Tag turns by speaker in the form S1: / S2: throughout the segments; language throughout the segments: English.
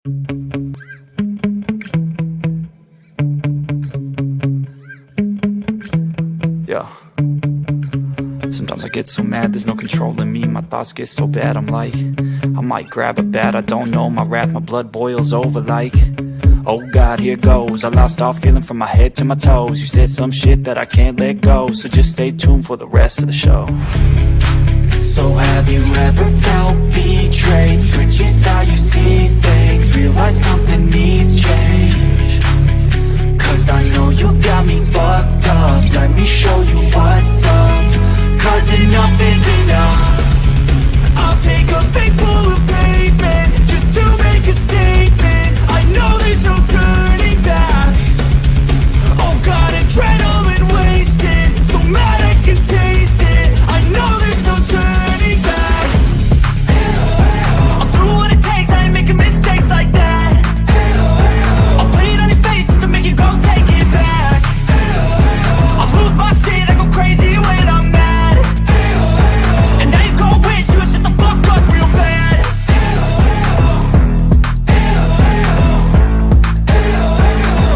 S1: Yeah. Sometimes I get so mad, there's no controlling me. My thoughts get so bad, I'm like, I might grab a bat, I don't know. My wrath, my blood boils over like, oh God, here goes. I lost all feeling from my head to my toes. You said some shit that I can't let go, so just stay tuned for the rest of the show. So have you ever felt betrayed? Switches how you see things, realize something needs change. Cause I know you got me fucked up, let me show you what's up. Cause enough is enough. I'll take a face full of pavement just to make a statement. I know there's no turning back. Oh God, adrenaline wasted, so mad I can taste it. I know there's no turning back. I'll do what it takes, I ain't making mistakes like that. I'll play it on your face just to make you go take it back. I'll lose my shit, I go crazy when I'm mad. And now you go wish you would shut the fuck up real bad.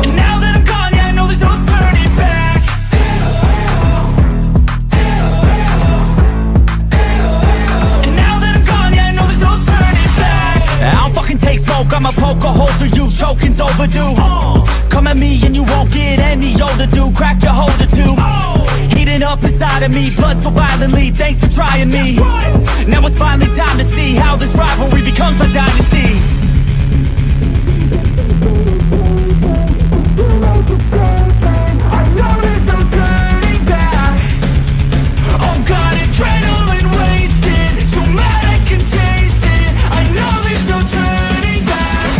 S1: And now that I'm gone, yeah, I know there's no turning back. And now that I'm gone, yeah, I know there's no turning back. I don't fucking take smoke, I'ma poke a hole through you. Choking's overdue. Come at me and you won't get any older, dude. Crack your holder too. Heating up inside of me, blood so violently. Thanks for trying me. Now it's finally time to see how this rivalry becomes a dynasty. I know there's no turning back. Oh God, adrenaline wasted, so mad I can taste it. I know there's no turning back.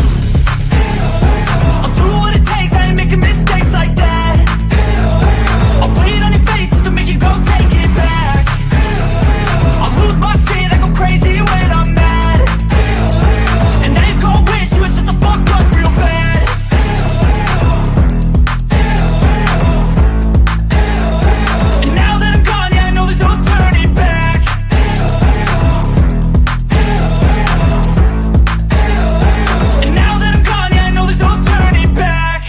S1: I'll do what it takes, I ain't making mistakes like that. I'll play it on your face just to make you go take it back. I'll lose my shit, I go crazy when I'm mad. And now you go wish you would shut the fuck up real bad. And now that I'm gone, yeah, I know there's no turning back. And now that I'm gone, yeah, I know there's no turning back.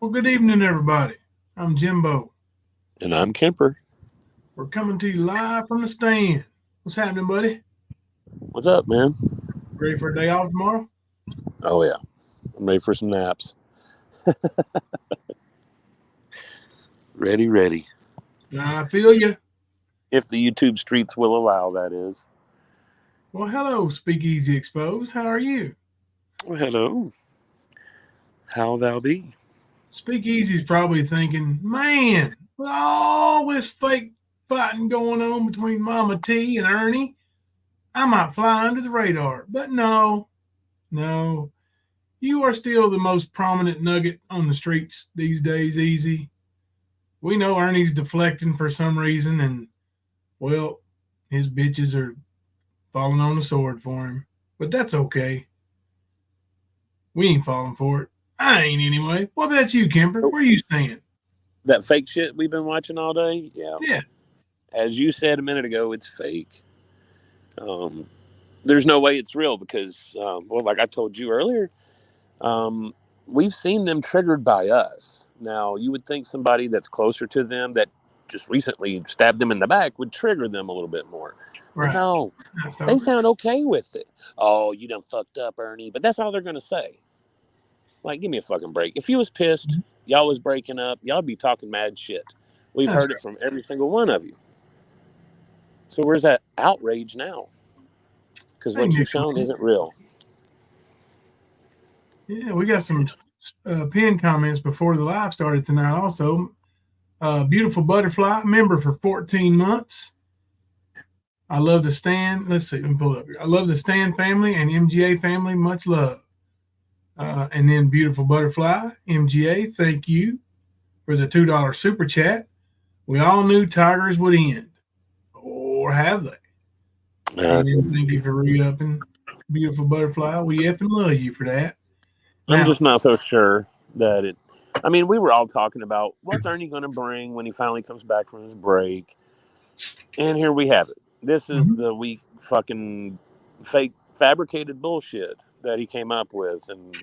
S2: Well, good evening, everybody. I'm Jimbo.
S3: And I'm Kemper.
S2: We're coming to you live from the stand. What's happening, buddy?
S3: What's up, man?
S2: Ready for a day off tomorrow?
S3: Oh, yeah. I'm ready for some naps. Ready.
S2: I feel you.
S3: If the YouTube streets will allow, that is.
S2: Well, hello, Speakeasy Exposed. How are you?
S3: Well, hello. How thou be?
S2: Speakeasy's probably thinking, man, with all this fake fighting going on between Mama T and Ernie, I might fly under the radar. But no. You are still the most prominent nugget on the streets these days, Easy. We know Ernie's deflecting for some reason, and, well, his bitches are falling on the sword for him. But that's okay. We ain't falling for it. I ain't anyway. What about you, Kemper? Where you stand?
S3: That fake shit we've been watching all day?
S2: Yeah.
S3: As you said a minute ago, it's fake. There's no way it's real because, well, like I told you earlier, we've seen them triggered by us. Now, you would think somebody that's closer to them that just recently stabbed them in the back would trigger them a little bit more.
S2: Right.
S3: No, they sound okay with it. Oh, you done fucked up, Ernie. But that's all they're going to say. Like, give me a fucking break. If you was pissed, y'all was breaking up, y'all be talking mad shit. We've heard it from every single one of you. So where's that outrage now? Because what you've shown isn't real.
S2: Yeah, we got some pinned comments before the live started tonight also. Beautiful Butterfly, member for 14 months. I love the Stan. Let's see, let me pull it up here. I love the Stan family and MGA family. Much love. And then Beautiful Butterfly, MGA, thank you for the $2 super chat. We all knew Tigers would end. Or have they? And thank you for re-upping, Beautiful Butterfly. We effing love you for that.
S3: I'm just not so sure that it... I mean, we were all talking about what's Ernie going to bring when he finally comes back from his break. And here we have it. This is
S2: Mhm.
S3: the weak fucking fake fabricated bullshit that he came up with. And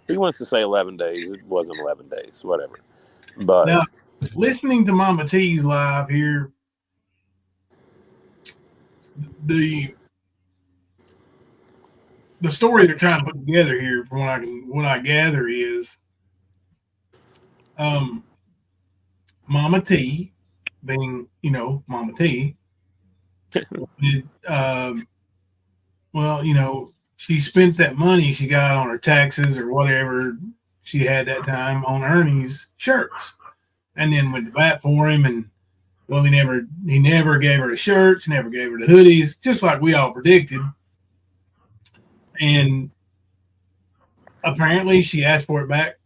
S3: he wants to say 11 days. It wasn't 11 days, whatever. But
S2: Now, listening to Mama T's live here, the story they're trying to put together here, from what I gather, is Mama T, being Mama T, did, well, she spent that money she got on her taxes or whatever she had that time on Ernie's shirts, and then went to bat for him. And well, he never gave her the shirts, never gave her the hoodies, just like we all predicted. And apparently, she asked for it back,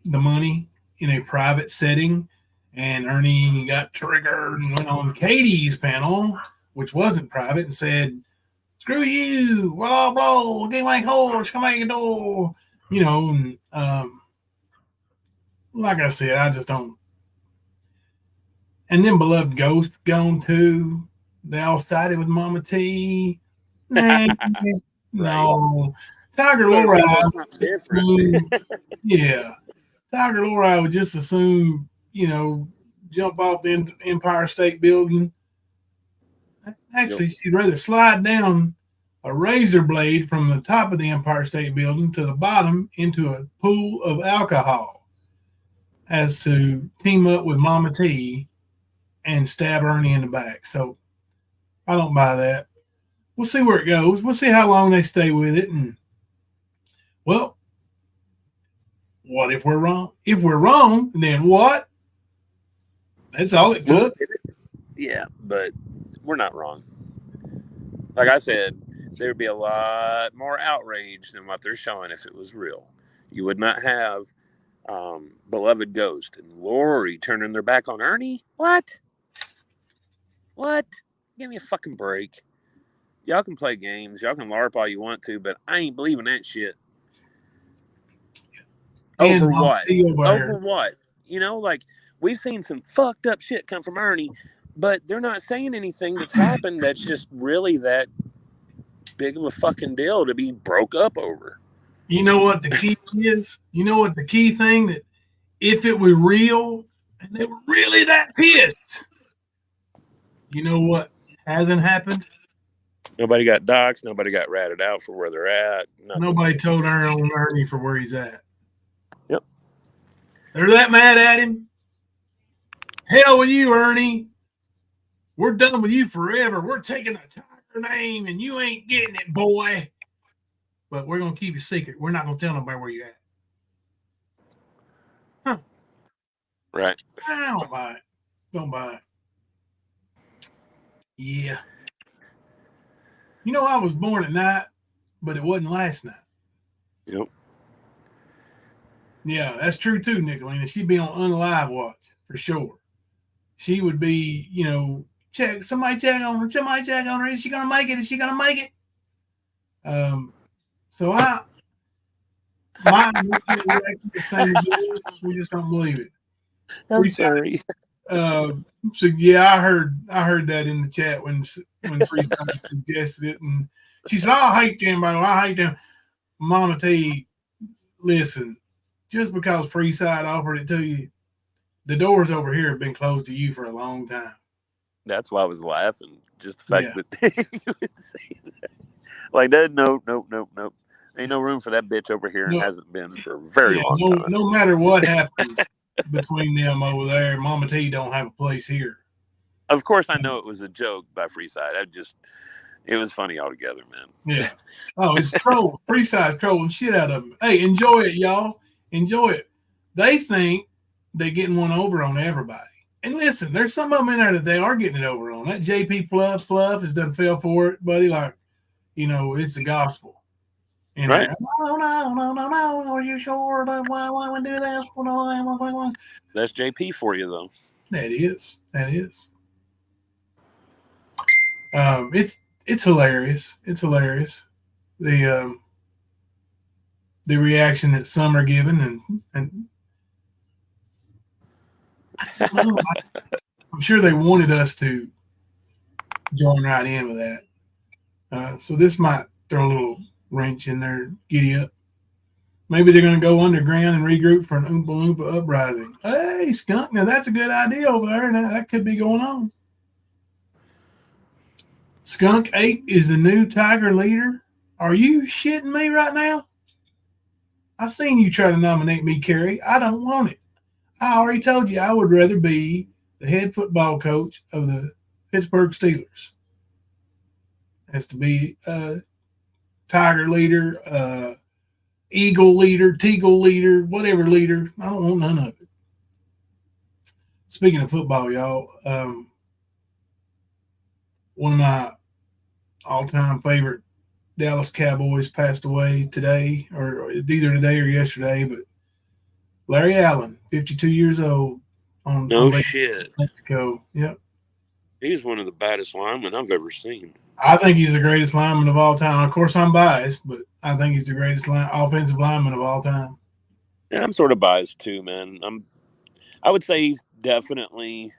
S2: the money, in a private setting, and Ernie got triggered and went on Katie's panel, which wasn't private, and said, "Screw you, blah blah, get my horse, come out your door," And like I said, I just don't. And then Beloved Ghost gone too. They all sided with Mama T. Nah, no. Tiger LorEye, yeah. Tiger LorEye would just assume, jump off the Empire State Building. Actually, she'd rather slide down a razor blade from the top of the Empire State Building to the bottom into a pool of alcohol as to team up with Mama T and stab Ernie in the back. So I don't buy that. We'll see where it goes. We'll see how long they stay with it. And, well, what if we're wrong? If we're wrong, then what? That's all it took.
S3: Yeah, but we're not wrong. Like I said, there'd be a lot more outrage than what they're showing if it was real. You would not have Beloved Ghost and LorEye turning their back on Ernie. What? Give me a fucking break. Y'all can play games. Y'all can LARP all you want to, but I ain't believing that shit. Over what? Over what? Like, we've seen some fucked up shit come from Ernie, but they're not saying anything that's happened that's just really that big of a fucking deal to be broke up over.
S2: You know what the key is? You know what the key thing, that if it were real and they were really that pissed, you know what hasn't happened?
S3: Nobody got doxxed. Nobody got ratted out for where they're at. Nothing.
S2: Nobody told Ernie for where he's at.
S3: Yep.
S2: They're that mad at him. Hell with you, Ernie. We're done with you forever. We're taking a Tiger name, and you ain't getting it, boy. But we're going to keep it secret. We're not going to tell nobody where you're at. Huh.
S3: Right.
S2: I don't buy it. Don't buy it. Yeah. I was born at night, but it wasn't last night.
S3: Yep.
S2: Yeah, that's true too, Nicolina. She'd be on unalive watch for sure. She would be, somebody check on her. Is she gonna make it? So the same. We just don't believe it.
S3: I'm sorry.
S2: So yeah, I heard that in the chat when Freestyle suggested it, and she said, "I hate them, bro. I hate them." Mama T, listen, just because Freeside offered it to you, the doors over here have been closed to you for a long time.
S3: That's why I was laughing. Just the fact that you would say that. Like, that, nope. Ain't no room for that bitch over here, and hasn't been for a very long time.
S2: No matter what happens between them over there, Mama T don't have a place here.
S3: Of course, I know it was a joke by Freeside. It was funny altogether, man.
S2: Yeah. Oh, it's troll. Freeside's trolling shit out of them. Hey, enjoy it, y'all. Enjoy it. They think they're getting one over on everybody. And listen, there's some of them in there that they are getting it over on. That JP Fluff has done fell for it, buddy. Like, it's the gospel.
S3: Right.
S2: No. Are you sure? Why we do this?
S3: That's JP for you, though.
S2: That is. It's hilarious. It's hilarious. The reaction that some are giving, and I'm sure they wanted us to join right in with that. So this might throw a little wrench in their giddy up. Maybe they're going to go underground and regroup for an Oompa Loompa uprising. Hey, skunk, now that's a good idea over there. Now that could be going on. Skunk 8 is the new Tiger leader. Are you shitting me right now? I seen you try to nominate me, Kerry. I don't want it. I already told you I would rather be the head football coach of the Pittsburgh Steelers as to be a Tiger leader, Eagle leader, Teagle leader, whatever leader. I don't want none of it. Speaking of football, y'all, one of my all-time favorite Dallas Cowboys passed away today, or either today or yesterday, but Larry Allen, 52 years old.
S3: No shit.
S2: Mexico. Yep.
S3: He's one of the baddest linemen I've ever seen.
S2: I think he's the greatest lineman of all time. Of course, I'm biased, but I think he's the greatest offensive lineman of all time.
S3: Yeah, I'm sort of biased too, man. I would say he's definitely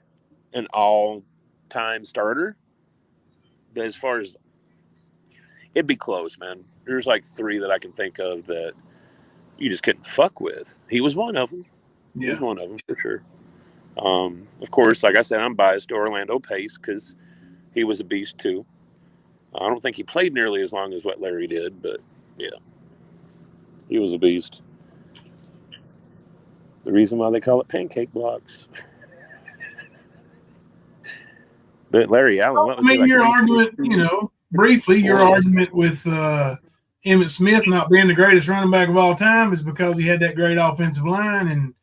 S3: an all-time starter. But as far as it'd be close, man. There's like 3 that I can think of that you just couldn't fuck with. He was one of them.
S2: Yeah.
S3: He was one of them for sure. Of course, like I said, I'm biased to Orlando Pace because he was a beast too. I don't think he played nearly as long as what Larry did, but yeah, he was a beast. The reason why they call it pancake blocks. But Larry Allen, what was he, like
S2: your argument, briefly, your argument with Emmitt Smith not being the greatest running back of all time is because he had that great offensive line, and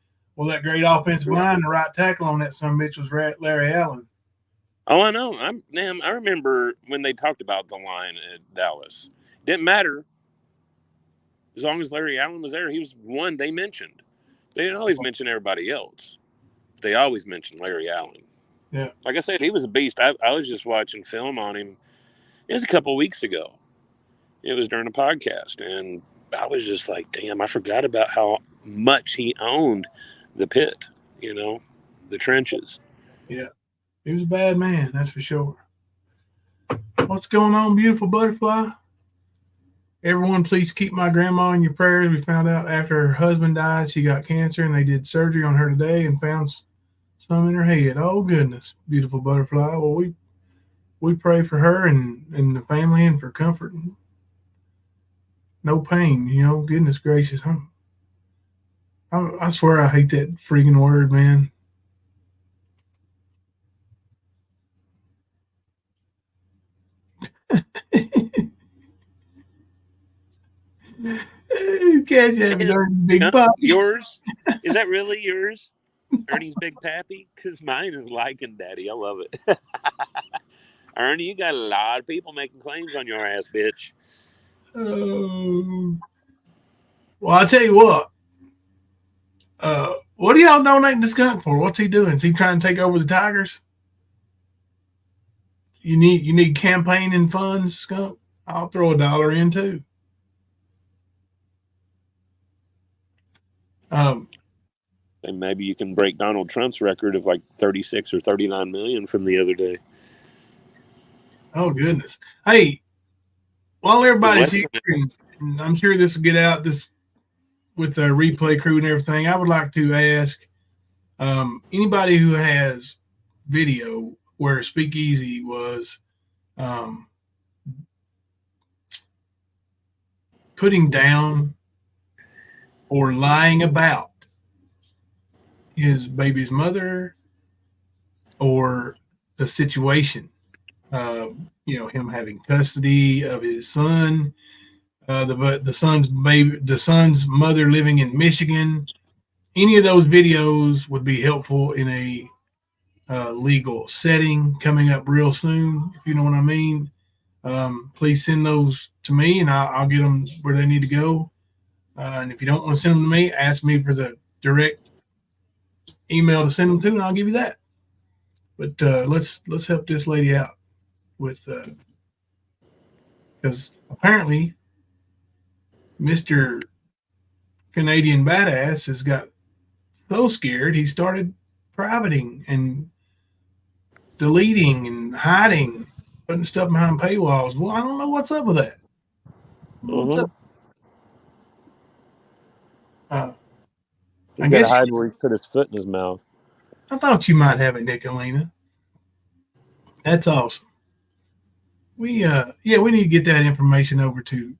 S2: that great offensive line, the right tackle on that son bitch was Larry Allen.
S3: Oh, I know. I remember when they talked about the line at Dallas. Didn't matter. As long as Larry Allen was there, he was one they mentioned. They didn't always mention everybody else. They always mentioned Larry Allen.
S2: Yeah.
S3: Like I said, he was a beast. I was just watching film on him. It was a couple of weeks ago. It was during a podcast. And I was just like, damn, I forgot about how much he owned the pit, the trenches.
S2: Yeah. He was a bad man, that's for sure. What's going on, beautiful butterfly? Everyone, please keep my grandma in your prayers. We found out after her husband died, she got cancer, and they did surgery on her today and found some in her head. Oh, goodness, beautiful butterfly. Well, we pray for her and the family and for comfort. No pain, goodness gracious. I swear I hate that freaking word, man. Catch Ernie's big pappy.
S3: Yours? Is that really yours? Ernie's big pappy? Because mine is liking daddy. I love it. Ernie, you got a lot of people making claims on your ass, bitch.
S2: Well, I'll tell you what. What are y'all donating the skunk for? What's he doing? Is he trying to take over the Tigers? You need campaigning funds, skunk? I'll throw $1 in too.
S3: And maybe you can break Donald Trump's record of like 36 or 39 million from the other day.
S2: Oh, goodness. Hey, while everybody's here, and I'm sure this will get out this with the replay crew and everything, I would like to ask anybody who has video where Speakeasy was putting down or lying about his baby's mother or the situation, him having custody of his son, the son's mother living in Michigan. Any of those videos would be helpful in a legal setting coming up real soon, if you know what I mean. Please send those to me, and I'll get them where they need to go. And if you don't want to send them to me, ask me for the direct email to send them to, and I'll give you that. But let's help this lady out with because apparently Mr. Canadian Badass has got so scared he started privating and deleting and hiding putting stuff behind paywalls. Well, I don't know what's up with that. What's up?
S3: He's got to hide where he put his foot in his mouth.
S2: I thought you might have it, Nicolina. That's awesome. We need to get that information over to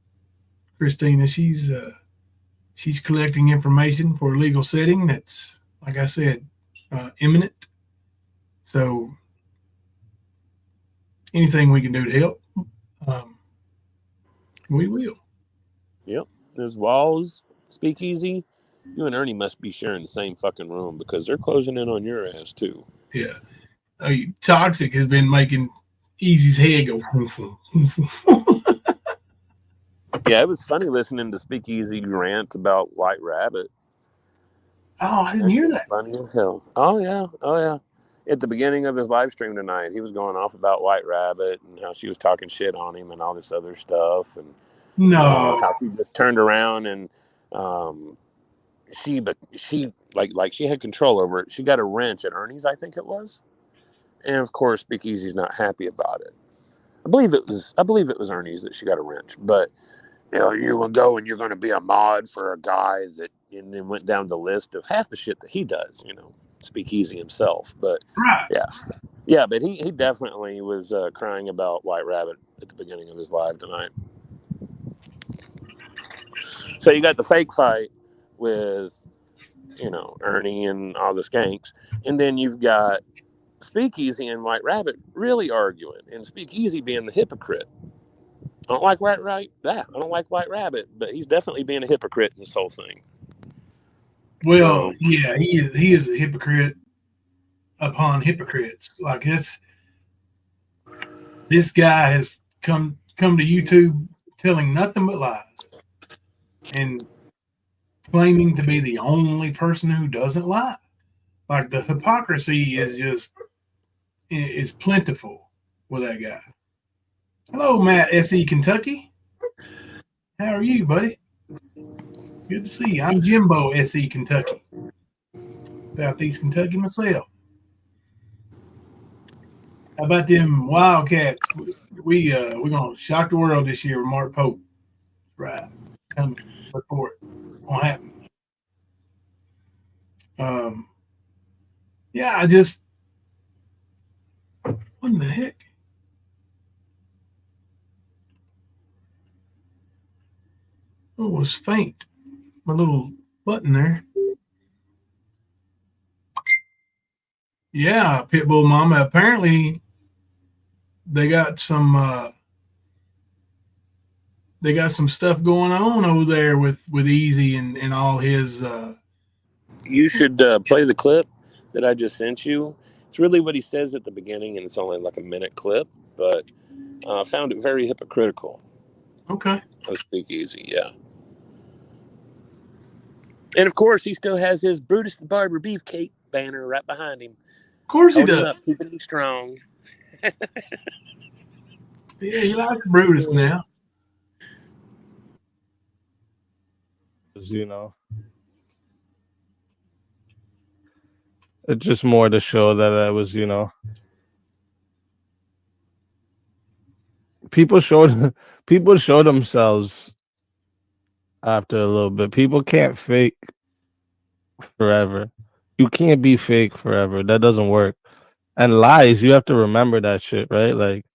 S2: Christina. She's collecting information for a legal setting that's, like I said, imminent. So anything we can do to help, we will.
S3: Yep. There's Walls, Speakeasy. You and Ernie must be sharing the same fucking room because they're closing in on your ass too.
S2: Yeah. Toxic has been making Easy's head go.
S3: Yeah, it was funny listening to Speakeasy rant about White Rabbit.
S2: Oh, I didn't hear that.
S3: Funny as hell. Oh yeah. At the beginning of his live stream tonight, he was going off about White Rabbit and how she was talking shit on him and all this other stuff, and how she just turned around and she like she had control over it. She got a wrench at Ernie's, I think it was, and of course Speakeasy's not happy about it. I believe it was Ernie's that she got a wrench, but you will go and you're going to be a mod for a guy that, and then went down the list of half the shit that he does, Speakeasy himself. But yeah, but he definitely was crying about White Rabbit at the beginning of his live tonight. So you got the fake fight with, Ernie and all the skanks, and then you've got Speakeasy and White Rabbit really arguing, and Speakeasy being the hypocrite. I don't like I don't like White Rabbit, but he's definitely being a hypocrite in this whole thing.
S2: Well, yeah, he is a hypocrite upon hypocrites. Like this guy has come to YouTube telling nothing but lies and claiming to be the only person who doesn't lie. Like the hypocrisy is plentiful with that guy. Hello, Matt, SE Kentucky. How are you, buddy? Good to see you. I'm Jimbo, SE Kentucky. Southeast Kentucky myself. How about them Wildcats? We're gonna shock the world this year with Mark Pope. Right. Coming. Look for it. Won't happen. Yeah, I just what in the heck? Oh, it was faint. My little button there. Yeah, Pitbull Mama. Apparently, they got some stuff going on over there with Easy and all his.
S3: You should play the clip that I just sent you. It's really what he says at the beginning, and it's only like a minute clip, but I found it very hypocritical.
S2: Okay.
S3: Of Speakeasy, yeah. And of course, he still has his Brutus the Barber Beefcake banner right behind him.
S2: Of course he does.
S3: Up, keeping him strong.
S2: Yeah, he likes Brutus now.
S4: It's just more to show that I was, people show themselves after a little bit. People can't fake forever. You can't be fake forever. That doesn't work. And lies, you have to remember that shit, right? Like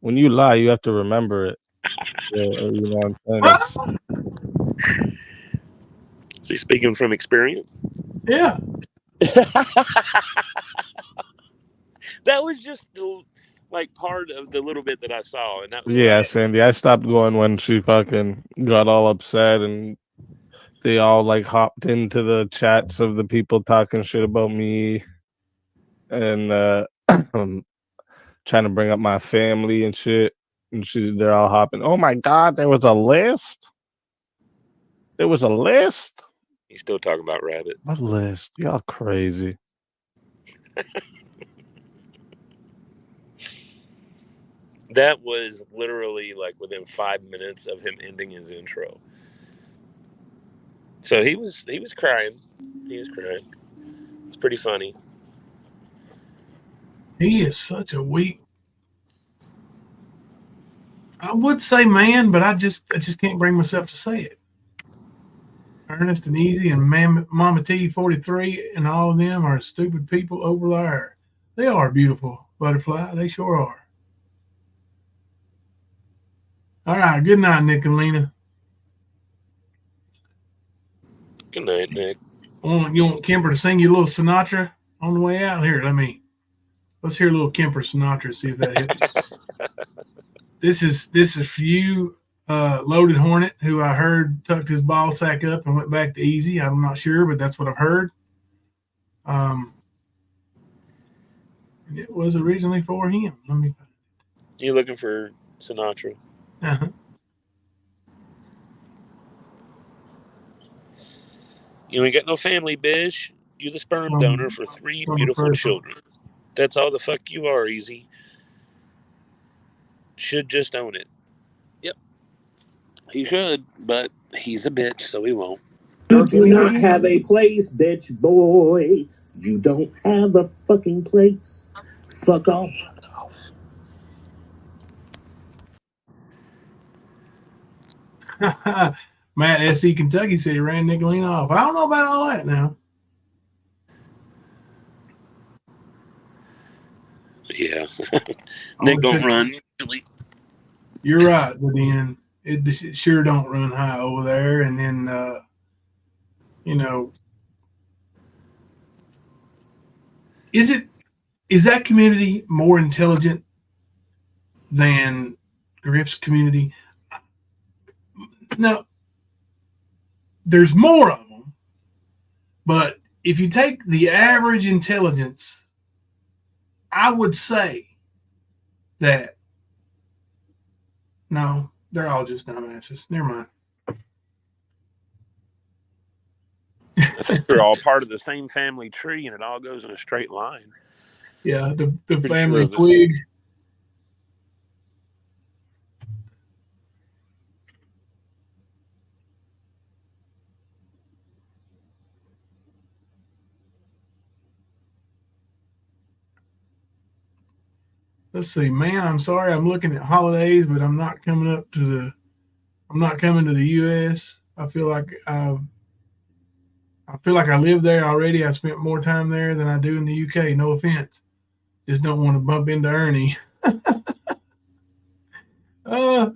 S4: when you lie, you have to remember it. You know what I'm saying?
S3: Is he speaking from experience?
S2: Yeah.
S3: That was just like part of the little bit that I saw, and that was
S4: Sandy. I stopped going when she fucking got all upset, and they all like hopped into the chats of the people talking shit about me, and trying to bring up my family and shit. And they're all hopping. Oh my god, there was a list. There was a list.
S3: He's still talking about Rabbit.
S4: What list? Y'all crazy.
S3: That was literally like within 5 minutes of him ending his intro. So he was crying. He was crying. It's pretty funny.
S2: He is such a weak. I would say man, but I just can't bring myself to say it. Ernest and Easy and Mama T 43 and all of them are stupid people over there. They are beautiful, Butterfly. They sure are. All right. Good night, Nicolina.
S3: Good night, Nick.
S2: You want Kemper to sing you a little Sinatra on the way out? Here, let's hear a little Kemper Sinatra, see if that hits. This is for you, Loaded Hornet, who I heard tucked his ball sack up and went back to Easy. I'm not sure, but that's what I've heard. It was originally for him. Let me.
S3: You looking for Sinatra?
S2: Uh-huh.
S3: You ain't got no family, Bish. You the sperm donor for 3 beautiful children. That's all the fuck you are, Easy. Should just own it. Yep. He should, but he's a bitch, so he won't.
S5: You do not have a place, bitch boy. You don't have a fucking place. Fuck off.
S2: Matt S.E. Kentucky said he ran Nicolina off. I don't know about all that now.
S3: Yeah. Nick don't run.
S2: You're right, but then it sure don't run high over there. And then, is that community more intelligent than Griff's community? No, there's more of them, but if you take the average intelligence, I would say that no, they're all just dumbasses. Never mind.
S3: I think they're all part of the same family tree, and it all goes in a straight line.
S2: Yeah, the family twig. Let's see, man. I'm sorry, I'm looking at holidays, but I'm not coming to the U.S. I feel like I live there already. I spent more time there than I do in the U.K. No offense, just don't want to bump into Ernie. Well,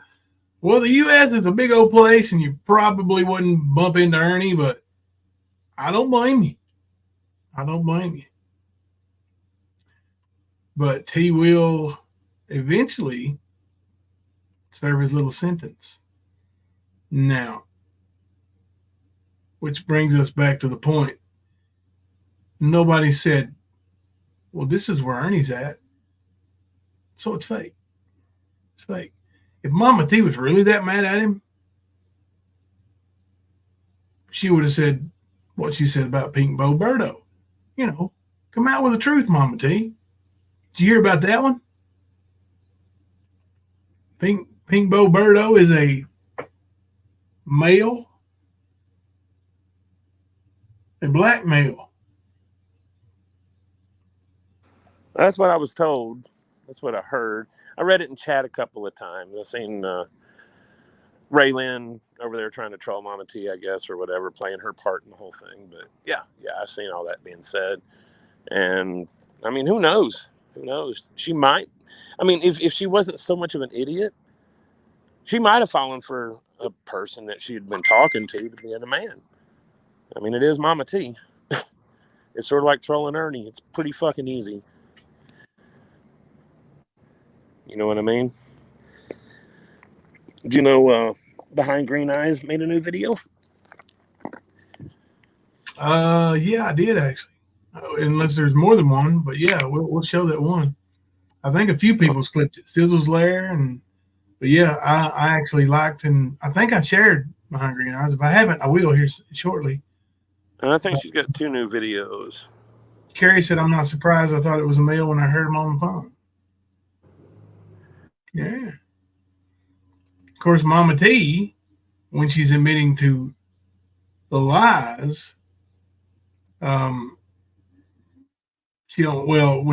S2: the U.S. is a big old place, and you probably wouldn't bump into Ernie, but I don't blame you. But he will eventually serve his little sentence. Now, which brings us back to the point. Nobody said, well, this is where Ernie's at. So it's fake. It's fake. If Mama T was really that mad at him, she would have said what she said about Pink Bo Birdo. Come out with the truth, Mama T. Did you hear about that one? Pink Bo Birdo is a male, a black male.
S3: That's what I was told. That's what I heard. I read it in chat a couple of times. I've seen Raylan over there trying to troll Mama T, I guess, or whatever, playing her part in the whole thing. But yeah, I've seen all that being said. And I mean, who knows? Who knows? She might. I mean, if she wasn't so much of an idiot, she might have fallen for a person that she had been talking to being a man. I mean, it is Mama T. It's sort of like trolling Ernie. It's pretty fucking easy. You know what I mean? Do you know Behind Green Eyes made a new video?
S2: Yeah, I did actually. Unless there's more than one, but yeah, we'll show that one. I think a few people's clipped it. Sizzle's there, but yeah, I actually liked, and I think I shared Behind Green Eyes. If I haven't, I will here shortly.
S3: I think she's got 2 new videos.
S2: Carrie said, I'm not surprised. I thought it was a male when I heard him on the phone. Yeah. Of course, Mama T, when she's admitting to the lies, when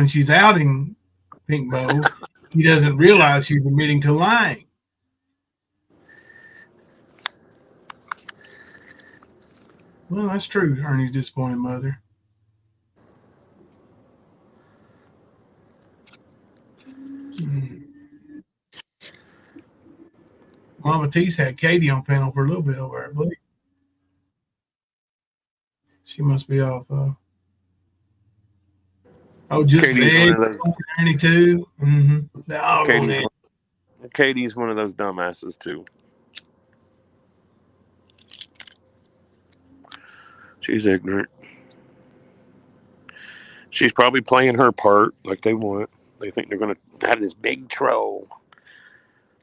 S2: she's outing Pink Bo, she doesn't realize she's admitting to lying. Well, that's true. Ernie's disappointed mother. Mama T's had Katie on panel for a little bit over there, I believe. She must be off. Just
S3: Katie's
S2: Ed, Ernie too. Mm-hmm. They're all going in.
S3: Katie's one of those dumbasses too. She's ignorant. She's probably playing her part like they want. They think they're going to have this big troll,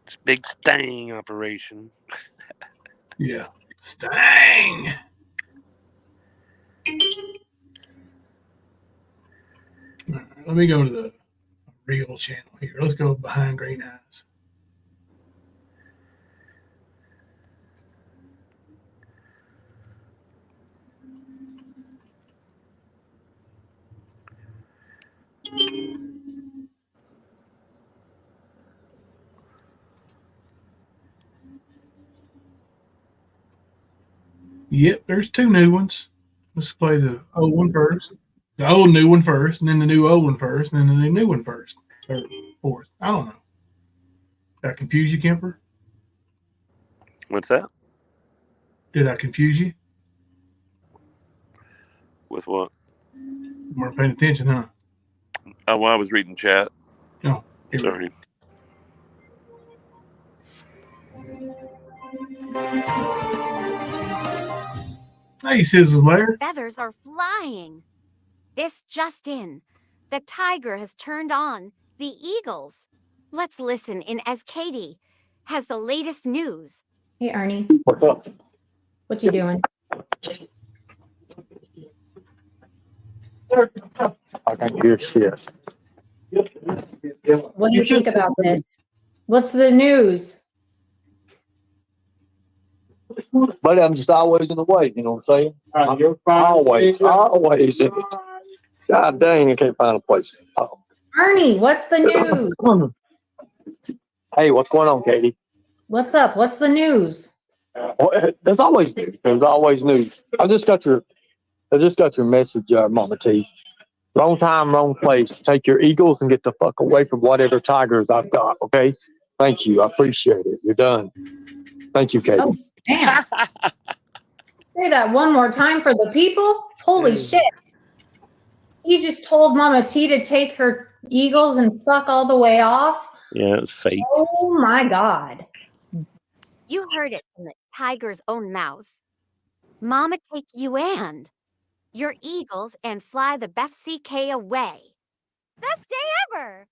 S3: this big sting operation.
S2: Yeah. Stang! Right, let me go to the real channel here. Let's go behind green eyes. Yep, there's two new ones. Let's play the old one first. The old new one first, and then the new old one first, and then the new one first. Or fourth. I don't know. Did I confuse you, Kemper?
S3: What's that?
S2: Did I confuse you?
S3: With what?
S2: You weren't paying attention, huh?
S3: Oh, well, I was reading chat.
S2: Oh,
S3: sorry.
S2: Hey, Sizzle Lair.
S6: Feathers are flying. This just in. The tiger has turned on the eagles. Let's listen in as Katie has the latest news.
S7: Hey, Ernie.
S5: What's up?
S7: What you doing?
S5: I can hear shit.
S7: What do you think about this? What's the news?
S5: But I'm just always in the way, you know what I'm saying? You're always. God dang, I can't find a place. Oh.
S7: Ernie, what's the news?
S5: Hey, what's going on, Katie?
S7: What's up? What's the news?
S5: Well, there's always news. There's always news. I just got your message, Mama T. Wrong time, wrong place. Take your eagles and get the fuck away from whatever tigers I've got. Okay. Thank you. I appreciate it. You're done. Thank you, Katie.
S7: Oh, damn. Say that one more time for the people. Holy shit. He just told Mama T to take her eagles and fuck all the way off.
S3: Yeah, it was fake.
S7: Oh my God.
S6: You heard it from the tiger's own mouth. Mama take you and your eagles and fly the Beth CK away. Best day ever.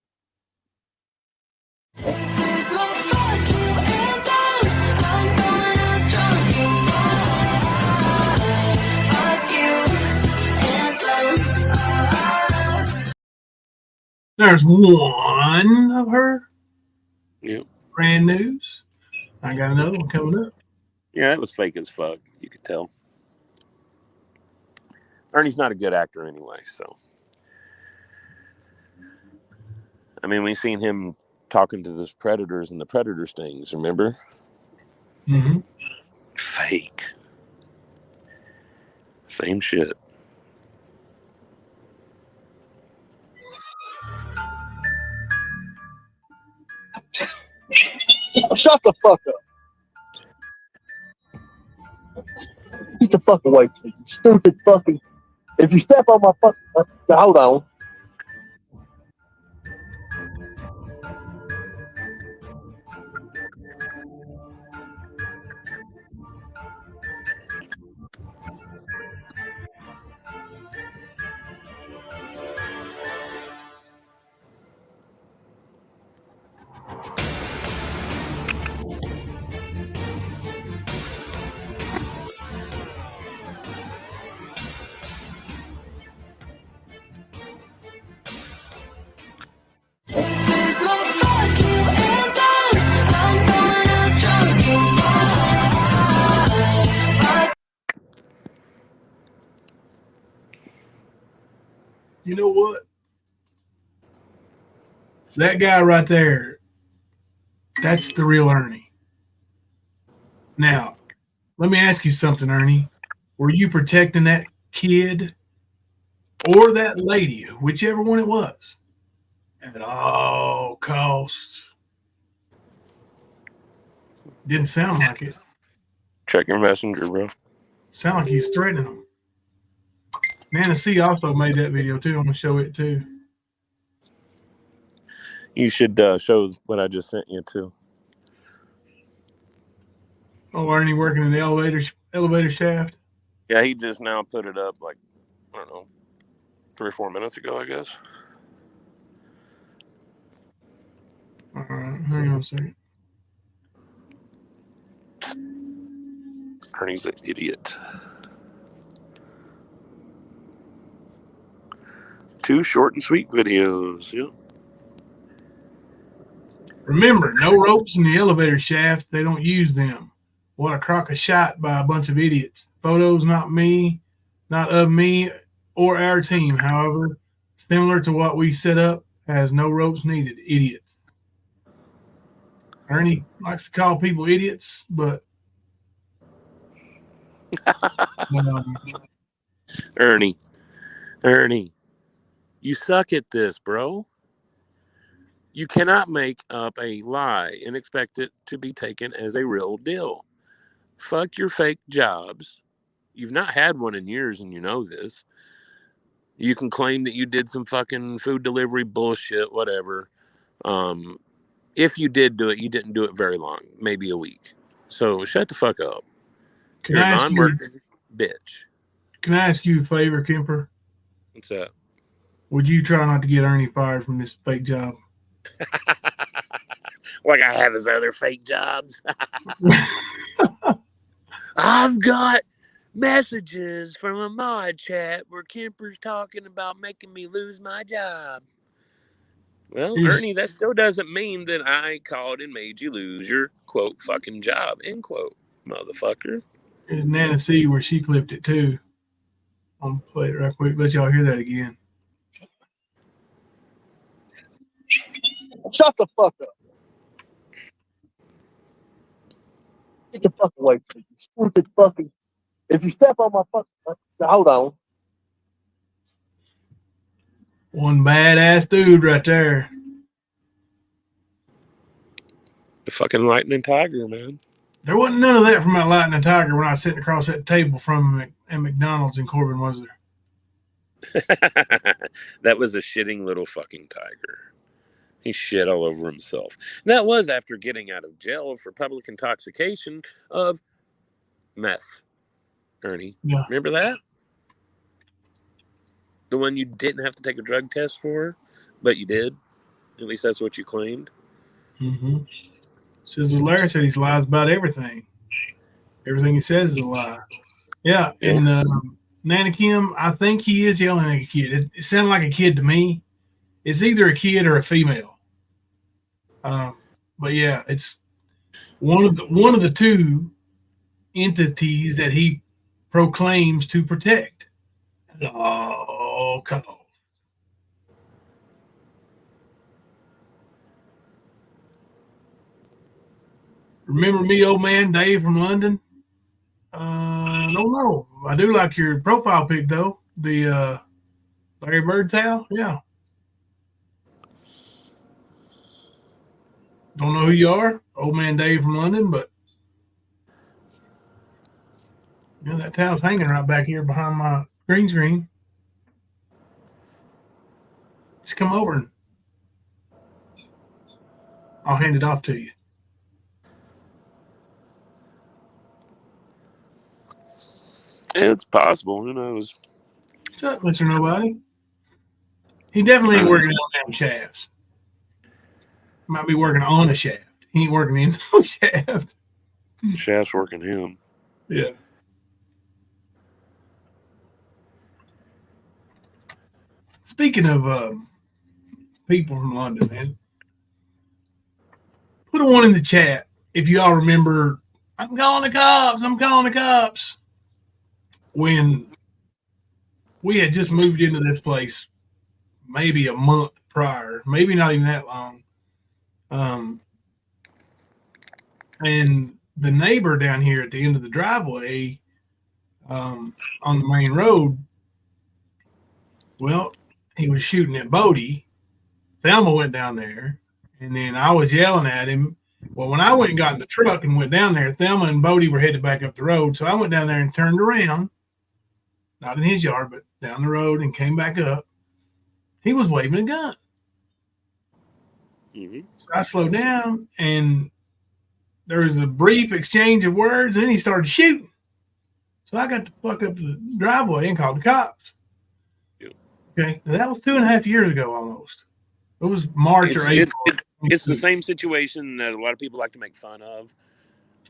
S2: There's one of her.
S3: Yep.
S2: Brand news. I got another one coming up.
S3: Yeah, it was fake as fuck. You could tell. Ernie's not a good actor anyway, so. I mean, we seen him talking to those predators and the predator stings, remember?
S2: Mm-hmm.
S3: Fake. Same shit.
S5: Shut the fuck up. Get the fuck away from me, you stupid fucking. If you step on my fucking. Hold on.
S2: You know what? That guy right there, that's the real Ernie. Now, let me ask you something, Ernie. Were you protecting that kid or that lady, whichever one it was, at all costs? Didn't sound like it.
S3: Check your messenger, bro.
S2: Sound like he was threatening them. Nana C also made that video too. I'm gonna show it too.
S3: You should show what I just sent you too.
S2: Oh, Ernie working in the elevator shaft.
S3: Yeah, he just now put it up like, I don't know, 3 or 4 minutes ago, I guess.
S2: All right, hang on a second.
S3: Ernie's an idiot. 2 short and sweet videos. Yep.
S2: Remember, no ropes in the elevator shaft. They don't use them. What a crock of shot by a bunch of idiots. Photos not of me or our team. However, similar to what we set up, has no ropes needed. Idiots. Ernie likes to call people idiots, but
S3: Ernie, you suck at this, bro. You cannot make up a lie and expect it to be taken as a real deal. Fuck your fake jobs. You've not had one in years and you know this. You can claim that you did some fucking food delivery bullshit, whatever. If you did do it, you didn't do it very long, maybe a week. So shut the fuck up. You're a non-working bitch.
S2: Can I ask you a favor, Kemper?
S3: What's that?
S2: Would you try not to get Ernie fired from this fake job?
S3: Like I have his other fake jobs. I've got messages from a mod chat where Kemper's talking about making me lose my job. Well, Ernie, that still doesn't mean that I called and made you lose your, quote, fucking job, end quote, motherfucker.
S2: There's Nana C where she clipped it too. I'm going to play it right quick. Let y'all hear that again.
S5: Shut the fuck up. Get the fuck away from me, you stupid fucking. If you step on my fucking. Hold on.
S2: One badass dude right there.
S3: The fucking lightning tiger, man.
S2: There wasn't none of that from that lightning tiger when I was sitting across that table from him at McDonald's in Corbin, was there?
S3: That was the shitting little fucking tiger. He shit all over himself. That was after getting out of jail for public intoxication of meth. Ernie,
S2: Yeah.
S3: Remember that? The one you didn't have to take a drug test for, but you did. At least that's what you claimed.
S2: Mm-hmm. Says Larry said he lies about everything. Everything he says is a lie. Yeah, and Nana Kim, I think he is yelling at a kid. It sounded like a kid to me. It's either a kid or a female. But yeah, it's one of the two entities that he proclaims to protect. Oh, come on. Remember me, old man Dave from London? I don't know. I do like your profile pic though. The Larry Bird towel. Yeah. Don't know who you are, old man Dave from London, but yeah, that towel's hanging right back here behind my green screen. Just come over and I'll hand it off to you.
S3: It's possible. Who knows?
S2: What's up, Mr. Nobody? He definitely ain't working on them shafts. Might be working on a shaft. He ain't working in no shaft.
S3: Shaft's working him.
S2: Yeah. Speaking of people from London, man, put a one in the chat if you all remember. I'm calling the cops. I'm calling the cops. When we had just moved into this place, maybe a month prior, maybe not even that long. And the neighbor down here at the end of the driveway, on the main road. Well, he was shooting at Bodie. Thelma went down there, and then I was yelling at him. Well, when I went and got in the truck and went down there, Thelma and Bodie were headed back up the road. So I went down there and turned around, not in his yard, but down the road, and came back up. He was waving a gun.
S3: Mm-hmm.
S2: So I slowed down, and there was a brief exchange of words, and then he started shooting. So I got the fuck up to the driveway and called the cops.
S3: Yep.
S2: Okay, that was 2.5 years ago almost. It was March or April.
S3: It's the same situation that a lot of people like to make fun of,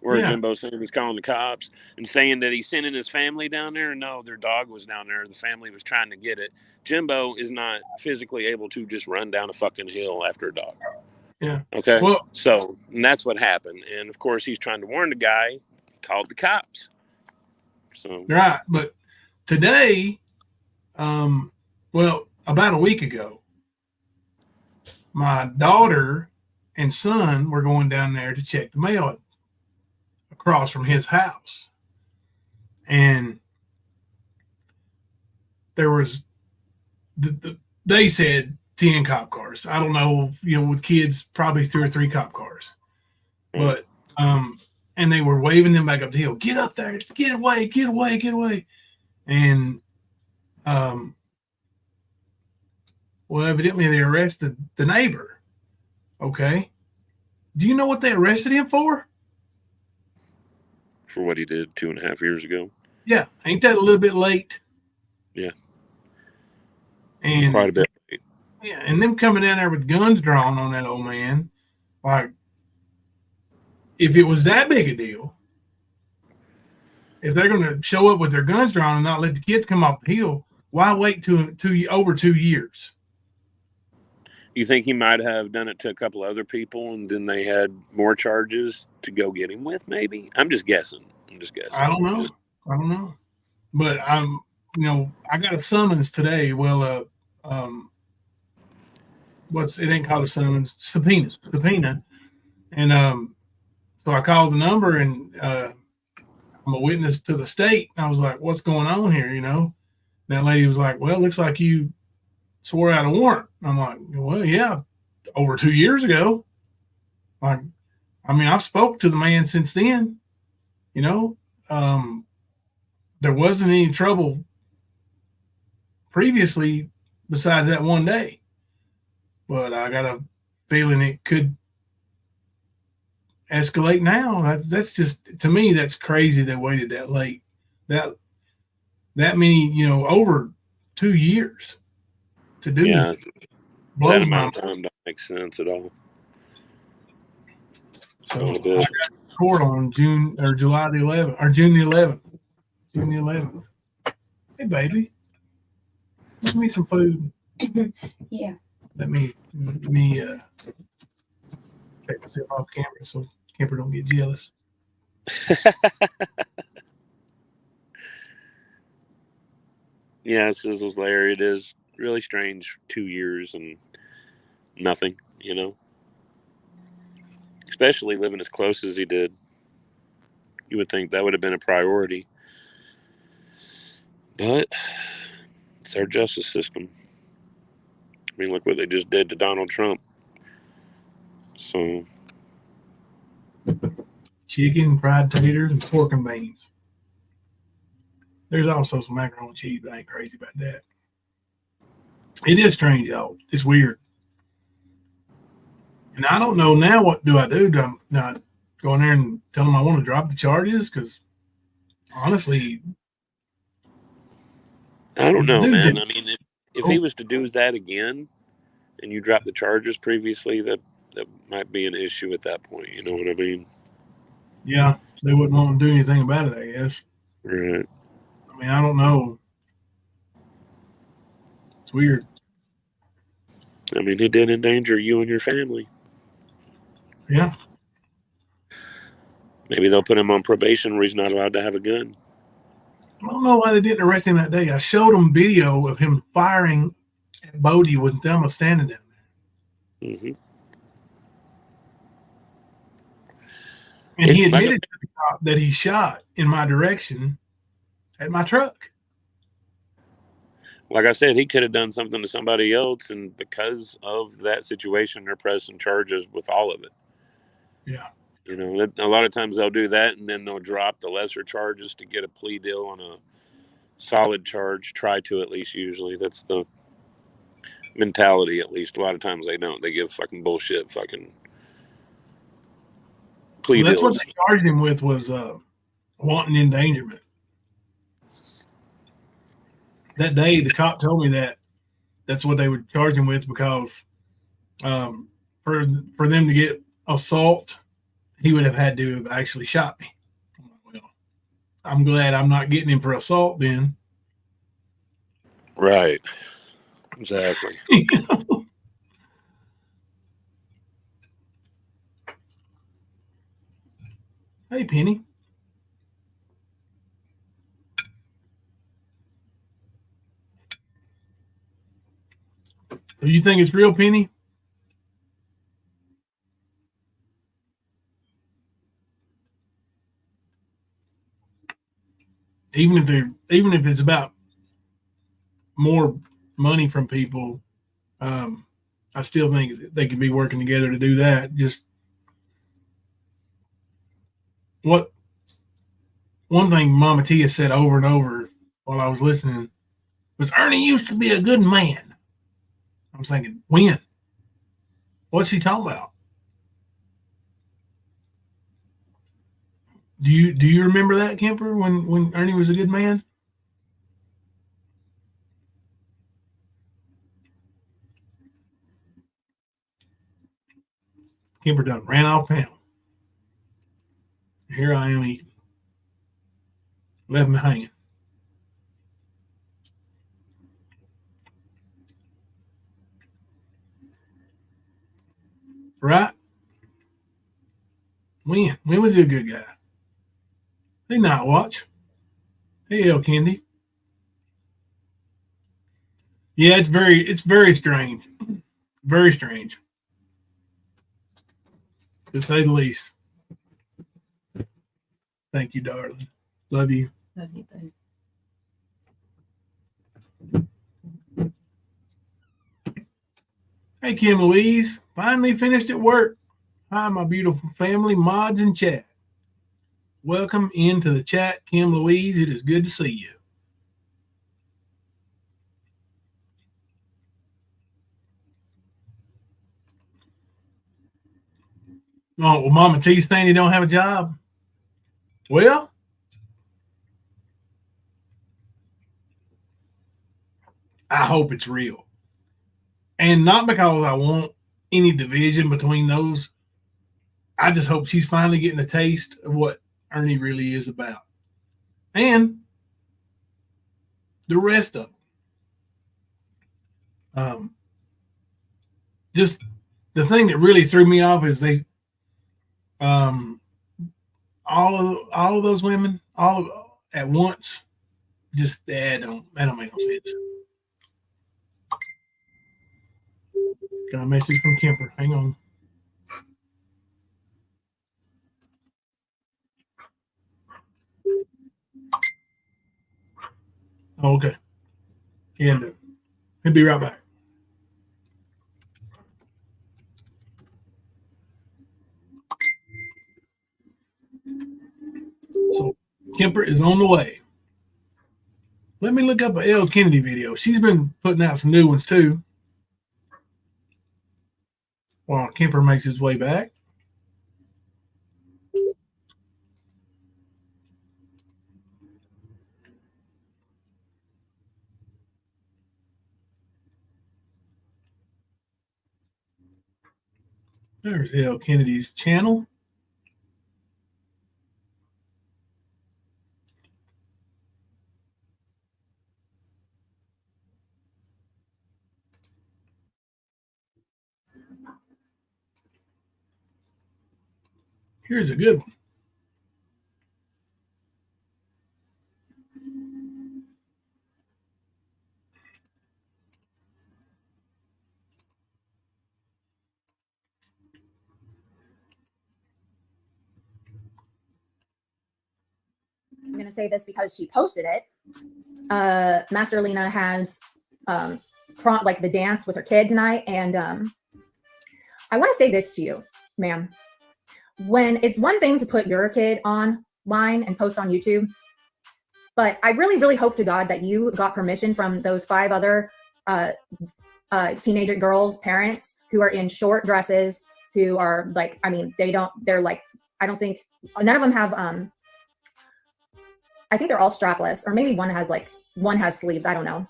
S3: where Jimbo saying he's calling the cops and saying that he's sending his family down there. No, their dog was down there. The family was trying to get it. Jimbo is not physically able to just run down a fucking hill after a dog.
S2: Yeah.
S3: Okay.
S2: Well,
S3: so and that's what happened. And of course, he's trying to warn the guy, called the cops. So
S2: right. But today, well, about a week ago, my daughter and son were going down there to check the mail across from his house. And there was, they said 10 cop cars. I don't know, with kids, probably 2 or 3 cop cars. But, and they were waving them back up the hill. Get up there, get away, get away, get away. And, well, evidently they arrested the neighbor. Okay. Do you know what they arrested him for?
S3: For what he did 2.5 years ago.
S2: Yeah. Ain't that a little bit late?
S3: Yeah.
S2: And
S3: quite a bit late.
S2: Yeah. And them coming down there with guns drawn on that old man. Like, if it was that big a deal, if they're going to show up with their guns drawn and not let the kids come off the hill, why wait over 2 years?
S3: You think he might have done it to a couple other people, and then they had more charges to go get him with? Maybe. I'm just guessing.
S2: I don't know. But I got a summons today. Well, it ain't called a summons, subpoena. And so I called the number, and I'm a witness to the state. I was like, "What's going on here?" That lady was like, "Well, it looks like you swore out a warrant." I'm like, "Well, yeah, over 2 years ago." Like, I've spoke to the man since then. There wasn't any trouble previously besides that one day, but I got a feeling it could escalate now. That's just, to me, that's crazy. They waited that late, that many, over 2 years to do.
S3: Yeah,
S2: blows
S3: that
S2: my
S3: amount of
S2: mind.
S3: time don't make sense at all.
S2: So I got court on June the 11th. June the 11th. Hey, baby, give me some food.
S8: Yeah.
S2: Let me take myself off camera so Kemper don't get jealous.
S3: Yeah, Sizzle's lair. It is really strange. 2 years and nothing, Especially living as close as he did. You would think that would have been a priority. But it's our justice system. I mean, look what they just did to Donald Trump. So,
S2: Chicken, fried taters, and pork and beans. There's also some macaroni and cheese, but I ain't crazy about that. It is strange, y'all. It's weird. And I don't know now, what do I do? Do I not go in there and tell them I want to drop the charges? Because honestly,
S3: I don't know,
S2: Dude,
S3: man. I mean, if he was to do that again and you drop the charges previously, that might be an issue at that point. You know what I mean?
S2: yeah, they wouldn't want to do anything about it, I guess.
S3: Right.
S2: I mean, I don't know. It's weird.
S3: I mean, he did endanger you and your family.
S2: Yeah.
S3: Maybe they'll put him on probation where he's not allowed to have a gun.
S2: I don't know why they didn't arrest him that day. I showed them video of him firing at Bodie with Thelma standing down there.
S3: Mm-hmm.
S2: And he admitted to the cop that he shot in my direction at my truck.
S3: Like I said, he could have done something to somebody else, and because of that situation, they're pressing charges with all of it.
S2: Yeah.
S3: You know, a lot of times they'll do that, and then they'll drop the lesser charges to get a plea deal on a solid charge. Try to, at least. Usually, that's the mentality. At least a lot of times they don't. They give fucking bullshit, fucking plea
S2: Well, that's
S3: deals.
S2: what they charged him with was wanton endangerment. That day, the cop told me that that's what they would charge him with because for them to get assault, he would have had to have actually shot me. Well, I'm glad I'm not getting him for assault then.
S3: Right. Exactly.
S2: Hey, Penny. Do you think it's real, Penny? Even if it's about more money from people, I still think they could be working together to do that. Just one thing Mama Tia said over and over while I was listening was Ernie used to be a good man. I'm thinking, when? What's she talking about? Do you remember that, Kemper, when Ernie was a good man? Kemper done ran off town. Here I am eating. Left me hanging. Right? When? When was he a good guy? Hey, Night Watch. Hey, El Candy. Yeah, it's very strange. Very strange. To say the least. Thank you, darling. Love you.
S8: Love you, babe.
S2: Hey, Kim Louise. Finally finished at work. Hi, my beautiful family, mods, and chat. Welcome into the chat, Kim Louise. It is good to see you. Oh, well, Mama T's saying you don't have a job. Well, I hope it's real. And not because I want any division between those. I just hope she's finally getting a taste of what Ernie really is about. And the rest of them. Just the thing that really threw me off is they all of those women all at once. Just that don't make no sense. Got a message from Kemper. Hang on. Oh, okay. And he'll be right back. So Kemper is on the way. Let me look up a L. Kennedy video. She's been putting out some new ones too. While Kemper makes his way back. There's L. Kennedy's channel. Here's a good one.
S7: going to say this because she posted it. Master Lena has like the dance with her kid tonight, and I want to say this to you, ma'am. When it's one thing to put your kid online and post on YouTube, but I really, really hope to God that you got permission from those 5 other teenager girls' parents who are in short dresses, who are like, I mean, they're like, I don't think, none of them have, I think they're all strapless, or maybe one has sleeves. I don't know.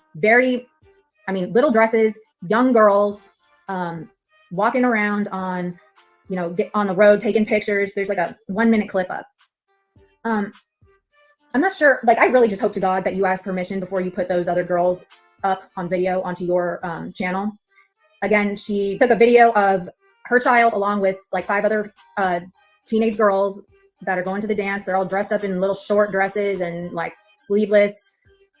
S7: Little dresses, young girls, walking around on, on the road, taking pictures. There's like a 1-minute clip up. I'm not sure. Like, I really just hope to God that you ask permission before you put those other girls up on video onto your channel. Again, she took a video of her child along with like 5 other teenage girls that are going to the dance. They're all dressed up in little short dresses and like sleeveless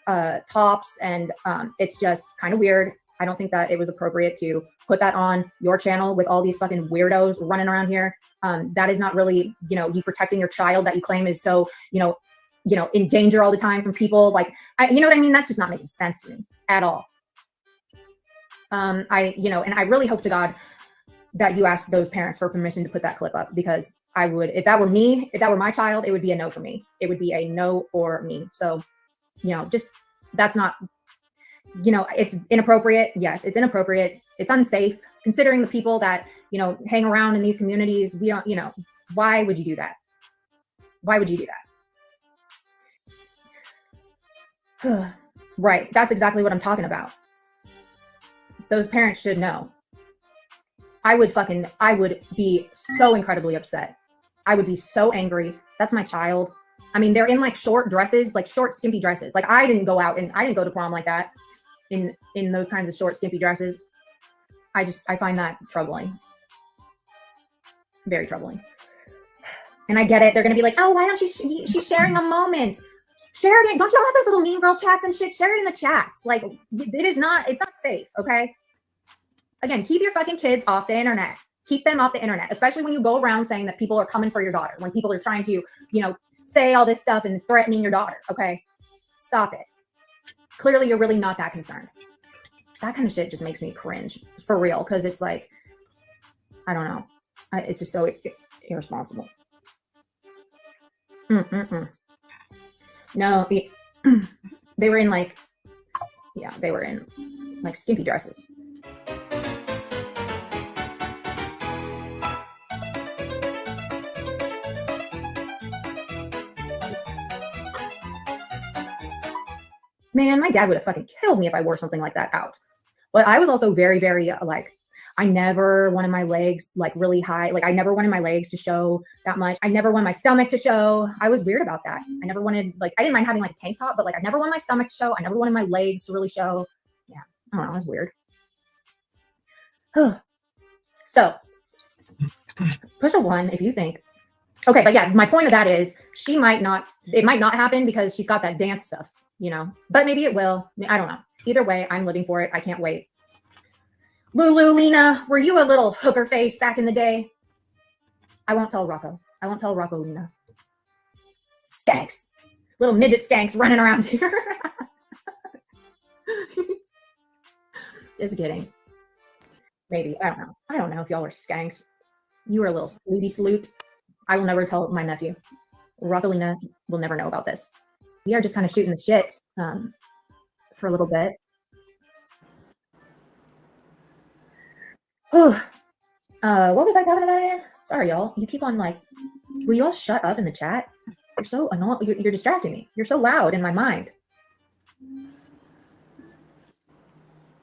S7: tops. And it's just kind of weird. I don't think that it was appropriate to put that on your channel with all these fucking weirdos running around here. That is not really, you protecting your child that you claim is so, in danger all the time from people. Like, you know what I mean? That's just not making sense to me at all. And I really hope to God that you ask those parents for permission to put that clip up, because I would, if that were me, if that were my child, it would be a no for me. It would be a no for me. So, just, that's not, it's inappropriate. Yes, it's inappropriate. It's unsafe considering the people that, hang around in these communities. We don't, why would you do that? Why would you do that? Right. That's exactly what I'm talking about. Those parents should know. I would be so incredibly upset. I would be so angry. That's my child. I mean, they're in like short dresses, like short, skimpy dresses. Like, I didn't go to prom like that in those kinds of short, skimpy dresses. I find that troubling. Very troubling. And I get it. They're going to be like, oh, why don't she's sharing a moment. Share it. Don't you all have those little mean girl chats and shit? Share it in the chats. Like, it's not safe. Okay. Again, keep your fucking kids off the internet. Keep them off the internet, especially when you go around saying that people are coming for your daughter, when people are trying to, say all this stuff and threatening your daughter. Okay. Stop it. Clearly, you're really not that concerned. That kind of shit just makes me cringe for real. Cause it's like, I don't know. It's just so irresponsible. No, they were in like skimpy dresses. Man, my dad would have fucking killed me if I wore something like that out. But I was also very, very I never wanted my legs like really high. Like, I never wanted my legs to show that much. I never wanted my stomach to show. I was weird about that. I never wanted, I didn't mind having like a tank top, but like, I never wanted my stomach to show. I never wanted my legs to really show. Yeah, I don't know. It was weird. So, push a 1 if you think. Okay, but yeah, my point of that is it might not happen because she's got that dance stuff, but maybe it will. I don't know. Either way, I'm living for it. I can't wait. Lulu, Lena, were you a little hooker face back in the day? I won't tell Rocco. I won't tell Rocco, Lena. Skanks. Little midget skanks running around here. Just kidding. Maybe. I don't know. I don't know if y'all were skanks. You were a little slooty sloot. I will never tell my nephew. Rocco, Lena will never know about this. We are just kind of shooting the shit for a little bit. What was I talking about again? Sorry, y'all. You keep on will you all shut up in the chat? You're so annoying. You're distracting me. You're so loud in my mind.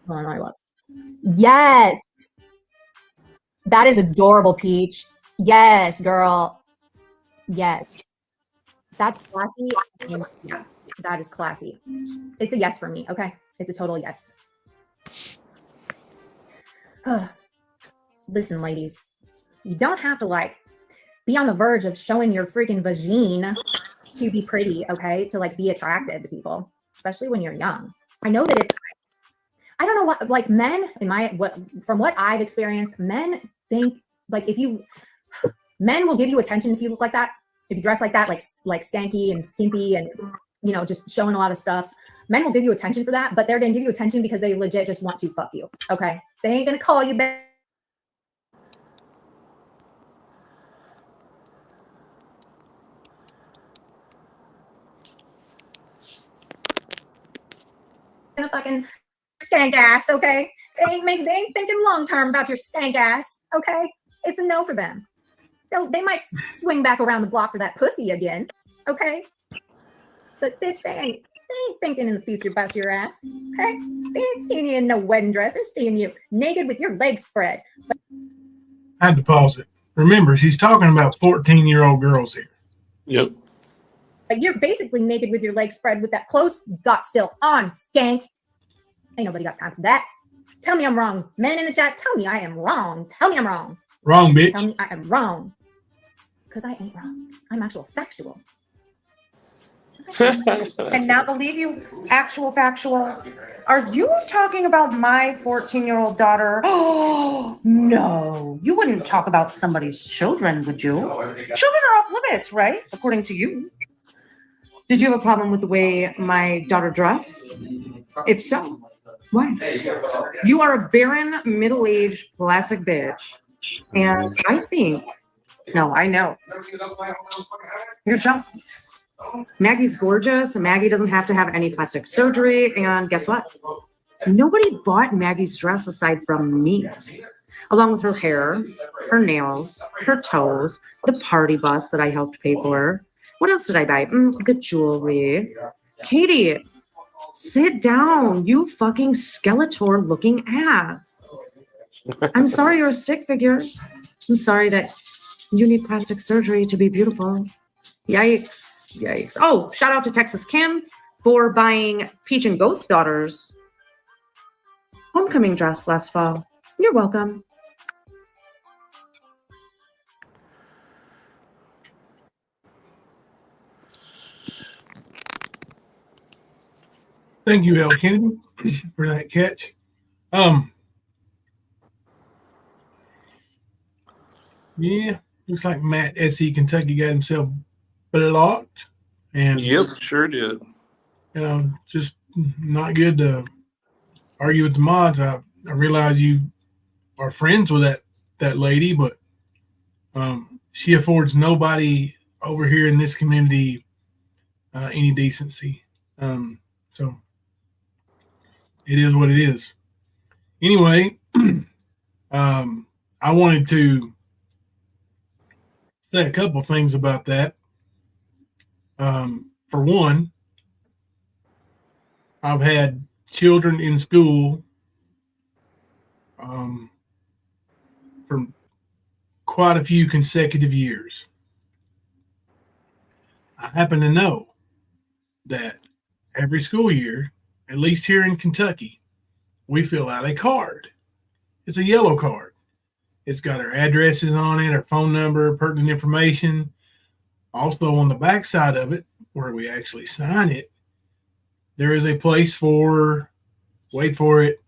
S7: Hold on, I love. Yes. That is adorable, Peach. Yes, girl. Yes. That's classy. Yeah, that is classy. It's a yes for me. Okay. It's a total yes. Listen, ladies, you don't have to be on the verge of showing your freaking vagine to be pretty, okay? To be attractive to people, especially when you're young. I know that I don't know what, men from what I've experienced, men think men will give you attention if you look like that. if you dress like that, like skanky and skimpy and, you know, just showing a lot of stuff, men will give you attention for that, but they're going to give you attention because they legit just want to fuck you. Okay. They ain't going to call you back. A fucking skank ass, okay? They ain't thinking long term about your skank ass, okay? It's a no for them. They might swing back around the block for that pussy again, okay? But bitch, they ain't thinking in the future about your ass, okay? They ain't seeing you in no wedding dress. They're seeing you naked with your legs spread.
S2: I had to pause it. Remember, she's talking about 14-year-old girls here.
S3: Yep.
S7: But you're basically naked with your legs spread with that clothes got still on, skank. Ain't nobody got time for that. Tell me I'm wrong. Men in the chat, tell me I am wrong. Tell me I'm wrong.
S2: Wrong, bitch.
S7: Tell me I am wrong. Because I ain't wrong. I'm actual factual.
S8: And now believe you, actual factual. Are you talking about my 14-year-old daughter? Oh, no. You wouldn't talk about somebody's children, would you? Children are off limits, right? According to you. Did you have a problem with the way my daughter dressed? If so, why? You are a barren, middle-aged plastic bitch. And I think, no, I know. You're jealous. Maggie's gorgeous. Maggie doesn't have to have any plastic surgery. And guess what? Nobody bought Maggie's dress aside from me. Along with her hair, her nails, her toes, the party bus that I helped pay for. What else did I buy? The jewelry. Katie, sit down, you fucking Skeletor looking ass. I'm sorry you're a stick figure. I'm sorry that you need plastic surgery to be beautiful. Yikes, yikes. Oh, shout out to Texas Kim for buying Peach and Ghost Daughters homecoming dress last fall. You're welcome.
S2: Thank you, El Kennedy, for that catch. Yeah, looks like Matt SE Kentucky got himself blocked, and
S3: Yep, sure did.
S2: Just not good to argue with the mods. I realize you are friends with that lady, but she affords nobody over here in this community any decency. So it is what it is. Anyway, I wanted to say a couple things about that. For one, I've had children in school for quite a few consecutive years. I happen to know that every school year, at least here in Kentucky, we fill out a card. It's a yellow card. It's got our addresses on it, our phone number, pertinent information. Also on the back side of it, where we actually sign it, there is a place for, wait for it,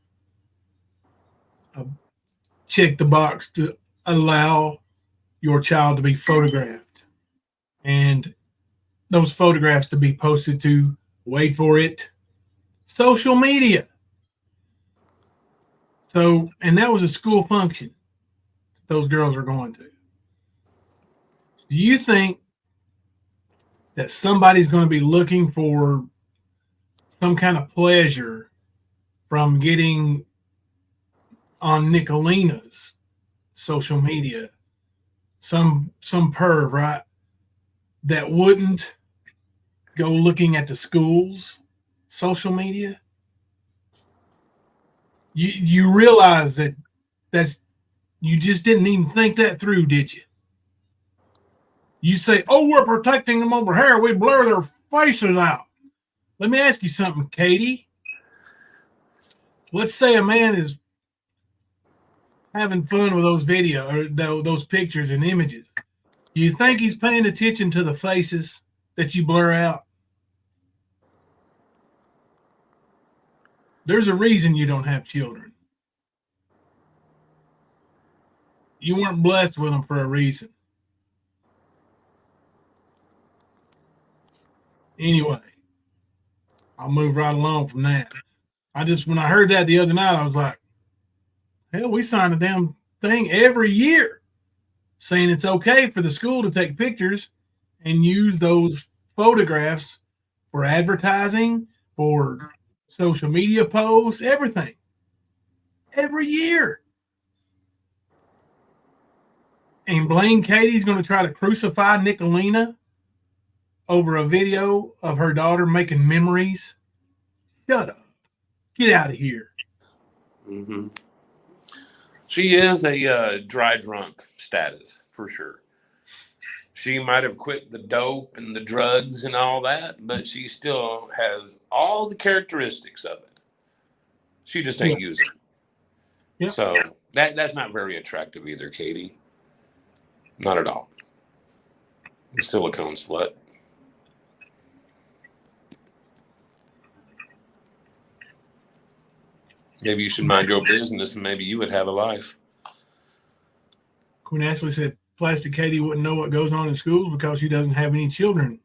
S2: check the box to allow your child to be photographed. And those photographs to be posted to, wait for it, social media. So, and that was a school function those girls are going to. Do you think that somebody's going to be looking for some kind of pleasure from getting on Nicolina's social media, some perv, right, that wouldn't go looking at the school's social media? You realize that's you just didn't even think that through, did you? You say, oh, we're protecting them over here. We blur their faces out. Let me ask you something, Katie. Let's say a man is having fun with those or those pictures and images. Do you think he's paying attention to the faces that you blur out? There's a reason you don't have children. You weren't blessed with them for a reason. Anyway, I'll move right along from that. When I heard that the other night, I was like, hell, we sign a damn thing every year saying it's okay for the school to take pictures and use those photographs for advertising, for social media posts, everything. Every year. And blame Katie's going to try to crucify Nicolina over a video of her daughter making memories. Shut up. Get out of here.
S3: Mm-hmm. She is a dry drunk status, for sure. She might have quit the dope and the drugs and all that, but she still has all the characteristics of it. She just ain't using it.
S2: Yeah.
S3: So that's not very attractive either, Katie. Not at all. Silicone slut. Maybe you should mind your business and maybe you would have a life.
S2: Queen Ashley said Plastic Katie wouldn't know what goes on in schools because she doesn't have any children.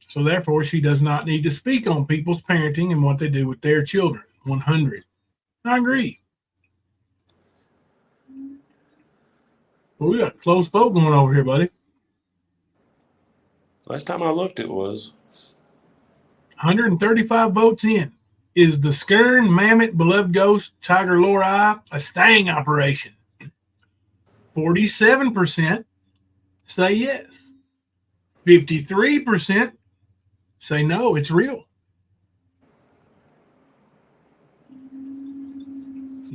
S2: So therefore, she does not need to speak on people's parenting and what they do with their children. 100. I agree. Well, we got close vote going over here, buddy.
S3: Last time I looked, it was
S2: 135 votes in. Is the Skern Mammoth Beloved Ghost Tiger LorEye a staying operation? 47% say yes. 53% say no, it's real.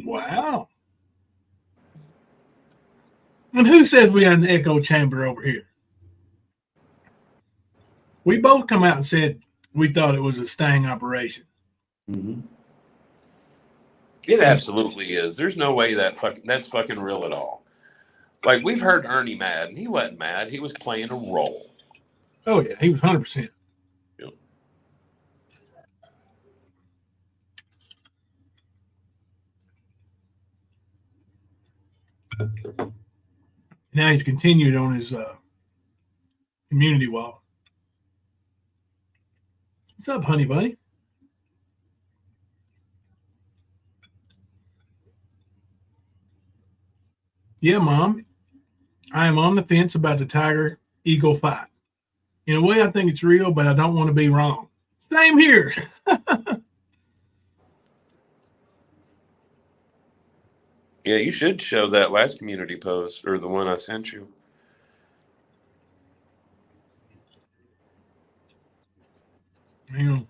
S2: Wow. And who says we had an echo chamber over here? We both come out and said we thought it was a staying operation.
S3: Mm-hmm. It absolutely is. There's no way that's fucking real at all. Like, we've heard Ernie mad, and he wasn't mad. He was playing a role.
S2: Oh, yeah. He was 100%.
S3: Yep.
S2: Now he's continued on his community wall. What's up, honey bunny? Yeah, Mom. I am on the fence about the Tiger Eagle fight. In a way, I think it's real, but I don't want to be wrong. Same here.
S3: Yeah, you should show that last community post or the one I sent you.
S2: Hang on.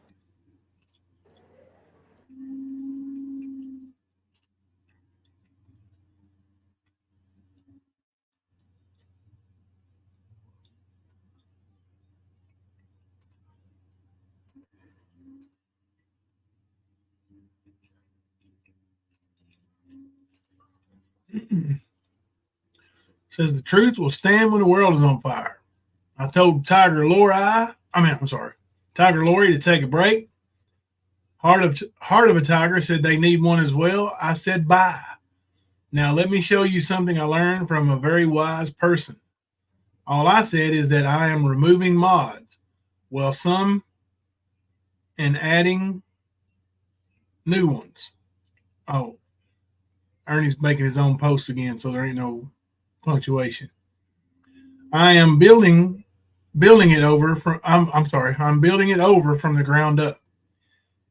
S2: Says the truth will stand when the world is on fire. I told Tiger LorEye to take a break. Heart of a Tiger said they need one as well. I said bye. Now let me show you something I learned from a very wise person. All I said is that I am removing mods, well, some, and adding new ones. Oh, Ernie's making his own post again, so there ain't no punctuation. I am building it over from. I'm building it over from the ground up.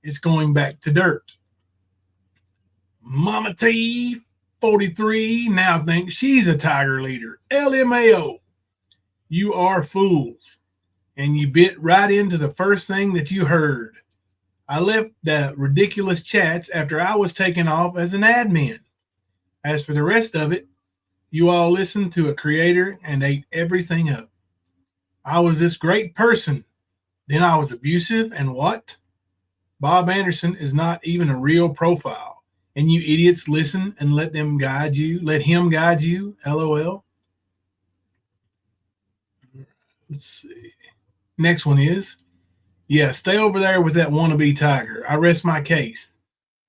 S2: It's going back to dirt. Mama T 43 now thinks she's a Tiger leader. LMAO. You are fools. And you bit right into the first thing that you heard. I left the ridiculous chats after I was taken off as an admin. As for the rest of it, you all listened to a creator and ate everything up. I was this great person. Then I was abusive and what? Bob Anderson is not even a real profile. And you idiots listen and let him guide you. LOL. Let's see. Next one is, yeah, stay over there with that wannabe Tiger. I rest my case.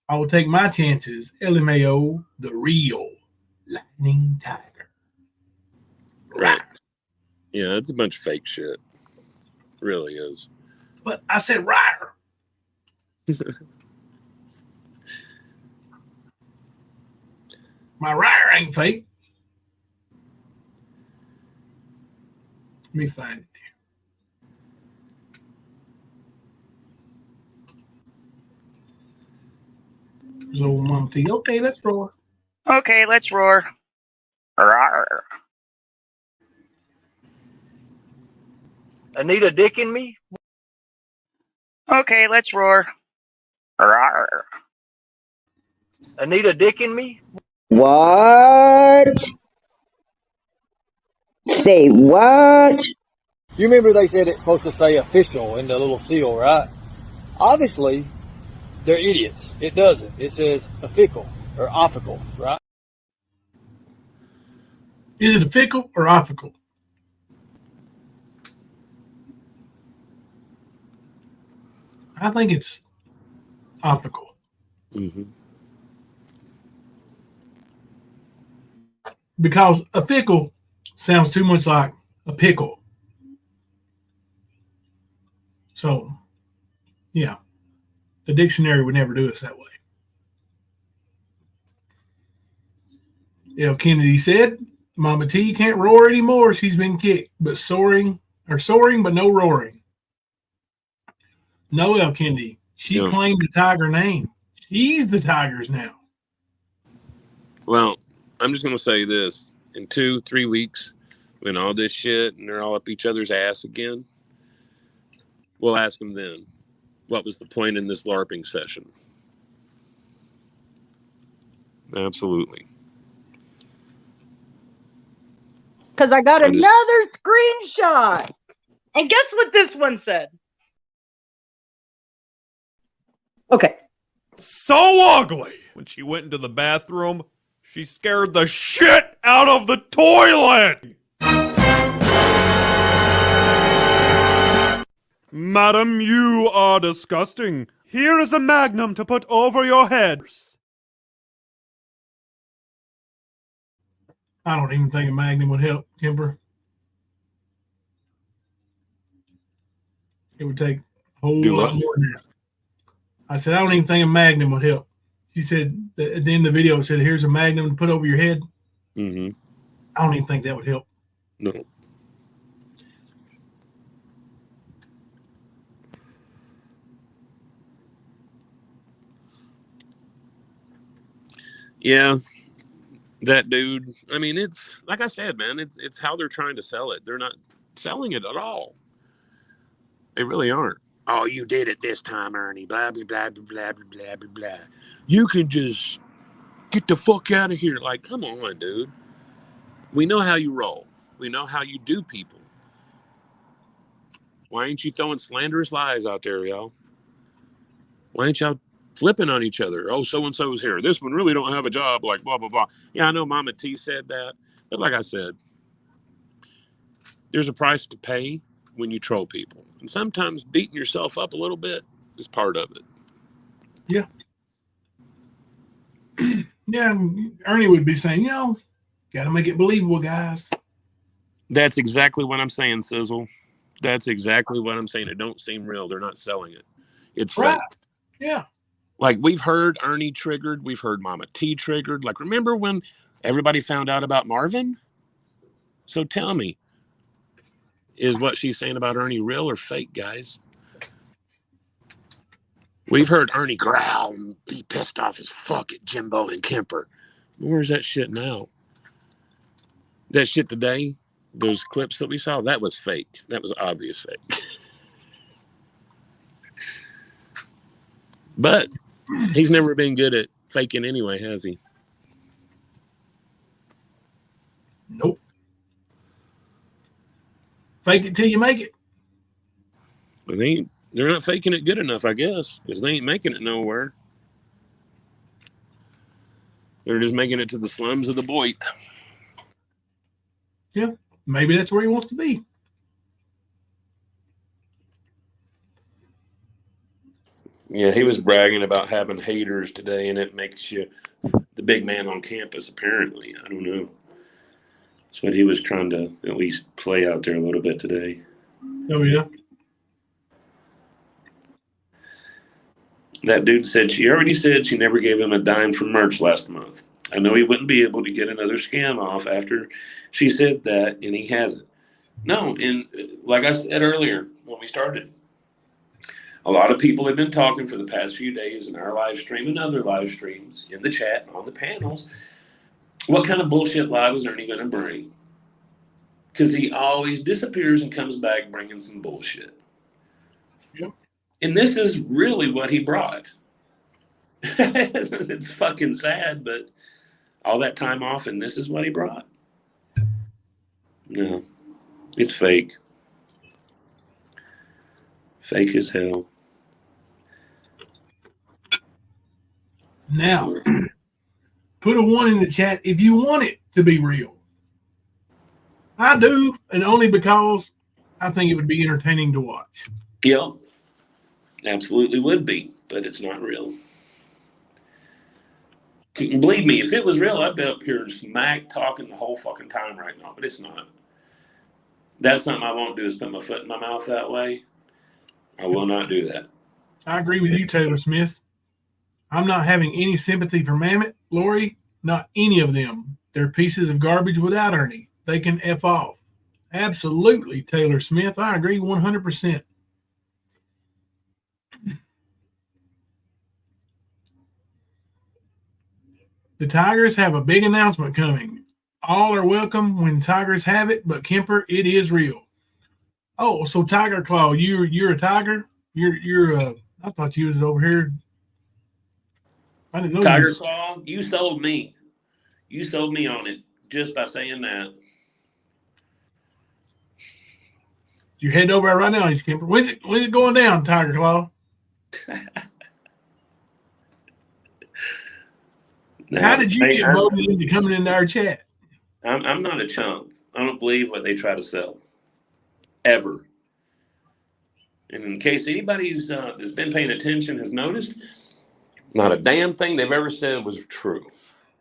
S2: I will take my chances. LMAO, the real Lightning Tiger.
S3: Right. Yeah, it's a bunch of fake shit. It really is.
S2: But I said Ryder. My Ryder ain't fake. Let me find it. There's old Mom T. Okay, let's roar.
S9: Okay, let's roar. Rawr.
S5: Anita dicking me?
S9: Okay, let's roar. Rawr.
S5: Anita dicking me?
S10: What? Say what?
S11: You remember they said it's supposed to say official in the little seal, right? Obviously, they're idiots. It doesn't. It says official or official, right?
S2: Is it a fickle or offical? I think it's optical.
S3: Mm-hmm.
S2: Because a fickle sounds too much like a pickle. So, yeah, the dictionary would never do us that way. L. Kennedy said, Mama T can't roar anymore. She's been kicked, but soaring, but no roaring. No, L. Kennedy. She claimed the tiger name. She's the tigers now.
S3: Well, I'm just going to say this. In 2-3 weeks, when all this shit and they're all up each other's ass again, we'll ask them then, what was the point in this LARPing session? Absolutely.
S12: Because I got another screenshot. And guess what this one said? Okay.
S13: So ugly. When she went into the bathroom, she scared the shit out of the toilet. Madam, you are disgusting. Here is a magnum to put over your head.
S2: I don't even think a magnum would help, Kimber. It would take a whole lot more than that. I said, I don't even think a magnum would help. She said, at the end of the video, it said, here's a magnum to put over your head.
S3: Mm-hmm.
S2: I don't even think that would help.
S3: No. Yeah, that dude. I mean, it's like I said, man. It's how they're trying to sell it. They're not selling it at all. They really aren't. Oh, you did it this time, Ernie. Blah blah blah blah blah blah blah blah. You can just get the fuck out of here. Like, come on, dude. We know how you roll. We know how you do people. Why ain't you throwing slanderous lies out there, y'all? Why ain't y'all flipping on each other? Oh, so-and-so's here. This one really don't have a job, like blah, blah, blah. Yeah, I know Mama T said that. But like I said, there's a price to pay when you troll people. And sometimes beating yourself up a little bit is part of it.
S2: Yeah. Yeah, Ernie would be saying, got to make it believable, guys.
S3: That's exactly what I'm saying, Sizzle. That's exactly what I'm saying. It don't seem real. They're not selling it. It's
S2: right.
S3: fake.
S2: Yeah.
S3: Like, we've heard Ernie triggered. We've heard Mama T triggered. Like, remember when everybody found out about Marvin? So tell me, is what she's saying about Ernie real or fake, guys? We've heard Ernie growl and be pissed off as fuck at Jimbo and Kemper. Where's that shit now? That shit today, those clips that we saw, that was fake. That was obvious fake. But he's never been good at faking anyway, has he?
S2: Nope. Fake it till you make it.
S3: But they're not faking it good enough, I guess, because they ain't making it nowhere. They're just making it to the slums of the Boyd.
S2: Yeah, maybe that's where he wants to be.
S3: Yeah, he was bragging about having haters today, and it makes you the big man on campus, apparently. I don't know. That's what he was trying to at least play out there a little bit today.
S2: Oh, yeah.
S3: That dude said she already said she never gave him a dime for merch last month. I know he wouldn't be able to get another scam off after she said that, and he hasn't. No, and like I said earlier when we started, a lot of people have been talking for the past few days in our live stream and other live streams, in the chat and on the panels. What kind of bullshit lie was Ernie going to bring? Because he always disappears and comes back bringing some bullshit.
S2: Yep.
S3: And this is really what he brought. It's fucking sad, but all that time off and this is what he brought. No, it's fake. Fake as hell.
S2: Now, put a 1 in the chat if you want it to be real. I do, and only because I think it would be entertaining to watch.
S3: Yeah, absolutely would be, but it's not real. Believe me, if it was real, I'd be up here smack talking the whole fucking time right now, but it's not. That's something I won't do is put my foot in my mouth that way. I will not do that.
S2: I agree with you, Taylor Smith. I'm not having any sympathy for Mammoth, LorEye, not any of them. They're pieces of garbage without Ernie. They can F off. Absolutely, Taylor Smith. I agree 100%. The Tigers have a big announcement coming. All are welcome when Tigers have it, but Kemper, it is real. Oh, so Tiger Claw, you're a tiger? You're I thought you was over here. I didn't know
S3: Tiger
S2: you.
S3: Claw, you sold me. You sold me on it just by saying that.
S2: You're heading over there right now, Kemper. When's it going down, Tiger Claw?
S3: No,
S2: How did you get voted into coming into our chat?
S3: I'm not a chump. I don't believe what they try to sell. Ever. And in case anybody's that's been paying attention has noticed, not a damn thing they've ever said was true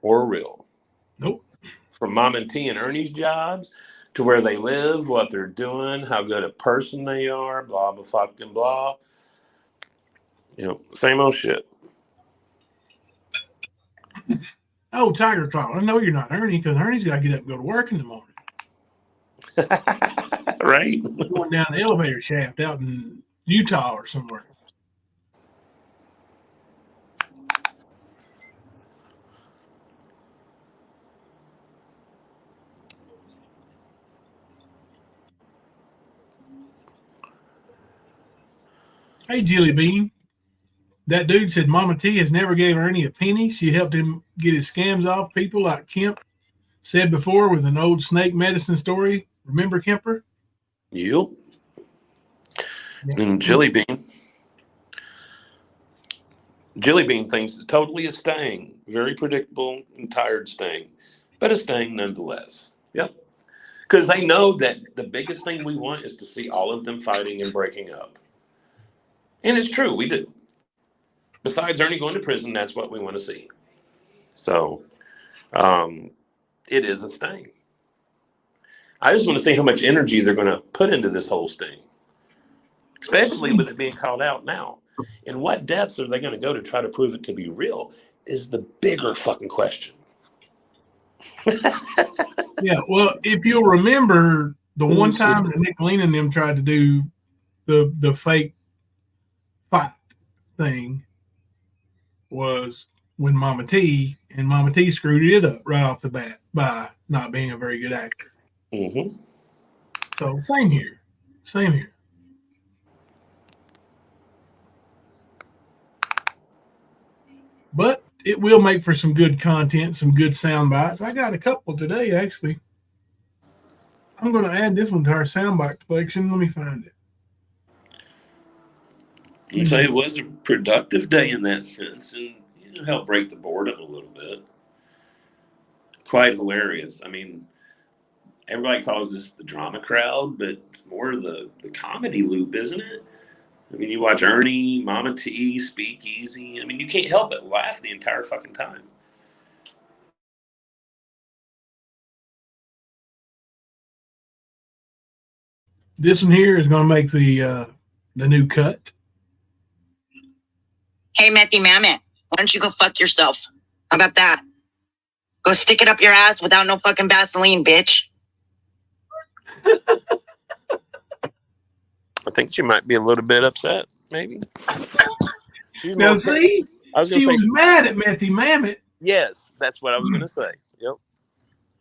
S3: or real.
S2: Nope.
S3: From Mom and T and Ernie's jobs to where they live, what they're doing, how good a person they are, blah, blah, fucking blah. You know, same old shit.
S2: Oh, Tiger Claw. I know you're not Ernie because Ernie's got to get up and go to work in the morning.
S3: Right?
S2: Going down the elevator shaft out in Utah or somewhere. Hey, Jilly Bean. That dude said Mama T has never gave Ernie a penny. She helped him get his scams off people like Kemp said before with an old snake medicine story. Remember Kemper?
S3: Yep. And Jilly Bean. Jilly Bean thinks it's totally a sting. Very predictable and tired sting. But a sting nonetheless. Yep. Because they know that the biggest thing we want is to see all of them fighting and breaking up. And it's true, we do. Besides Ernie going to prison, that's what we want to see. So, it is a sting. I just want to see how much energy they're going to put into this whole sting. Especially with it being called out now. And what depths are they going to go to try to prove it to be real is the bigger fucking question.
S2: Yeah, well, if you'll remember the one time that Nick Lean and them tried to do the fake fight thing was when Mama T, and Mama T screwed it up right off the bat by not being a very good actor.
S3: Mm-hmm.
S2: So same here. Same here. But it will make for some good content, some good sound bites. I got a couple today, actually. I'm going to add this one to our soundbite collection. Let me find it.
S3: I'd say it was a productive day in that sense, and helped break the boredom a little bit. Quite hilarious. I mean, everybody calls this the drama crowd, but it's more the comedy loop, isn't it? I mean, you watch Ernie, Mama T, Speakeasy. I mean, you can't help but laugh the entire fucking time.
S2: This one here is going to make the new cut.
S14: Hey, Methy Mammoth, why don't you go fuck yourself? How about that? Go stick it up your ass without no fucking Vaseline, bitch.
S3: I think she might be a little bit upset, maybe. She's
S2: Now
S3: more
S2: see,
S3: I was
S2: she
S3: gonna
S2: was
S3: say,
S2: mad at Methy Mammoth.
S3: yes, that's what I was gonna say. Yep.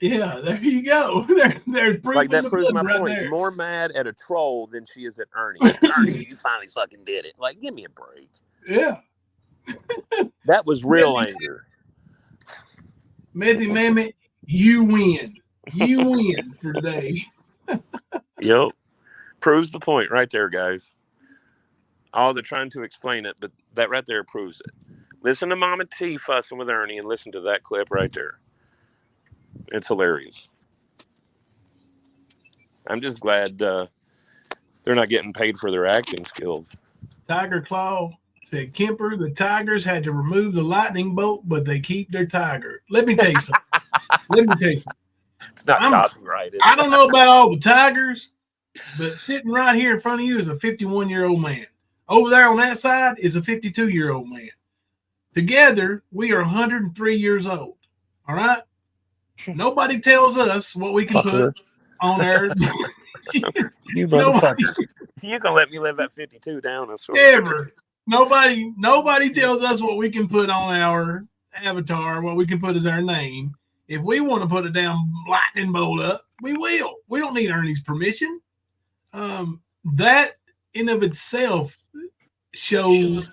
S2: Yeah, there you go. There's proof
S3: Like
S2: in
S3: that
S2: the
S3: proves my
S2: pudding right
S3: point.
S2: there.
S3: More mad at a troll than she is at Ernie. Ernie, you finally fucking did it. Like, give me a break.
S2: Yeah.
S3: That was real anger.
S2: Methy Mammoth, you win. You win for today.
S3: Yep. Proves the point right there, guys. Oh, they're trying to explain it, but that right there proves it. Listen to Mama T fussing with Ernie and listen to that clip right there. It's hilarious. I'm just glad they're not getting paid for their acting skills.
S2: Tiger Claw said, Kemper, the Tigers had to remove the lightning bolt, but they keep their tiger. Let me tell you something.
S3: It's not copyrighted.
S2: I don't know about all the Tigers, but sitting right here in front of you is a 51-year-old man. Over there on that side is a 52-year-old man. Together, we are 103 years old. All right? Nobody tells us what we can put on there.
S3: You motherfucker. You gonna let me live at 52 down? I swear.
S2: Ever. Nobody tells us what we can put on our avatar, what we can put as our name. If we want to put a damn lightning bolt up, we will. We don't need Ernie's permission. That in of itself shows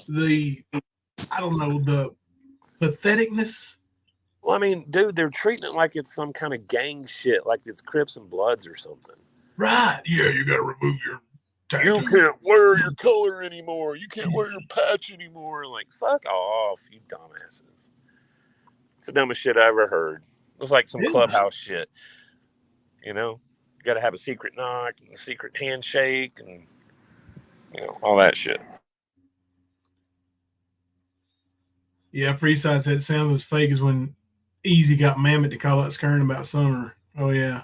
S2: the patheticness.
S3: Well, I mean, dude, they're treating it like it's some kind of gang shit, like it's Crips and Bloods or something.
S2: Right. Yeah, you got to remove your tattoo.
S3: You can't wear your color anymore. You can't wear your patch anymore. Like, fuck off, you dumbasses. It's the dumbest shit I ever heard. It's like some clubhouse shit. You know? You got to have a secret knock and a secret handshake and, all that shit.
S2: Yeah, Freeside said it sounds as fake as when Easy got Mammoth to call out Skern about Summer. Oh, yeah.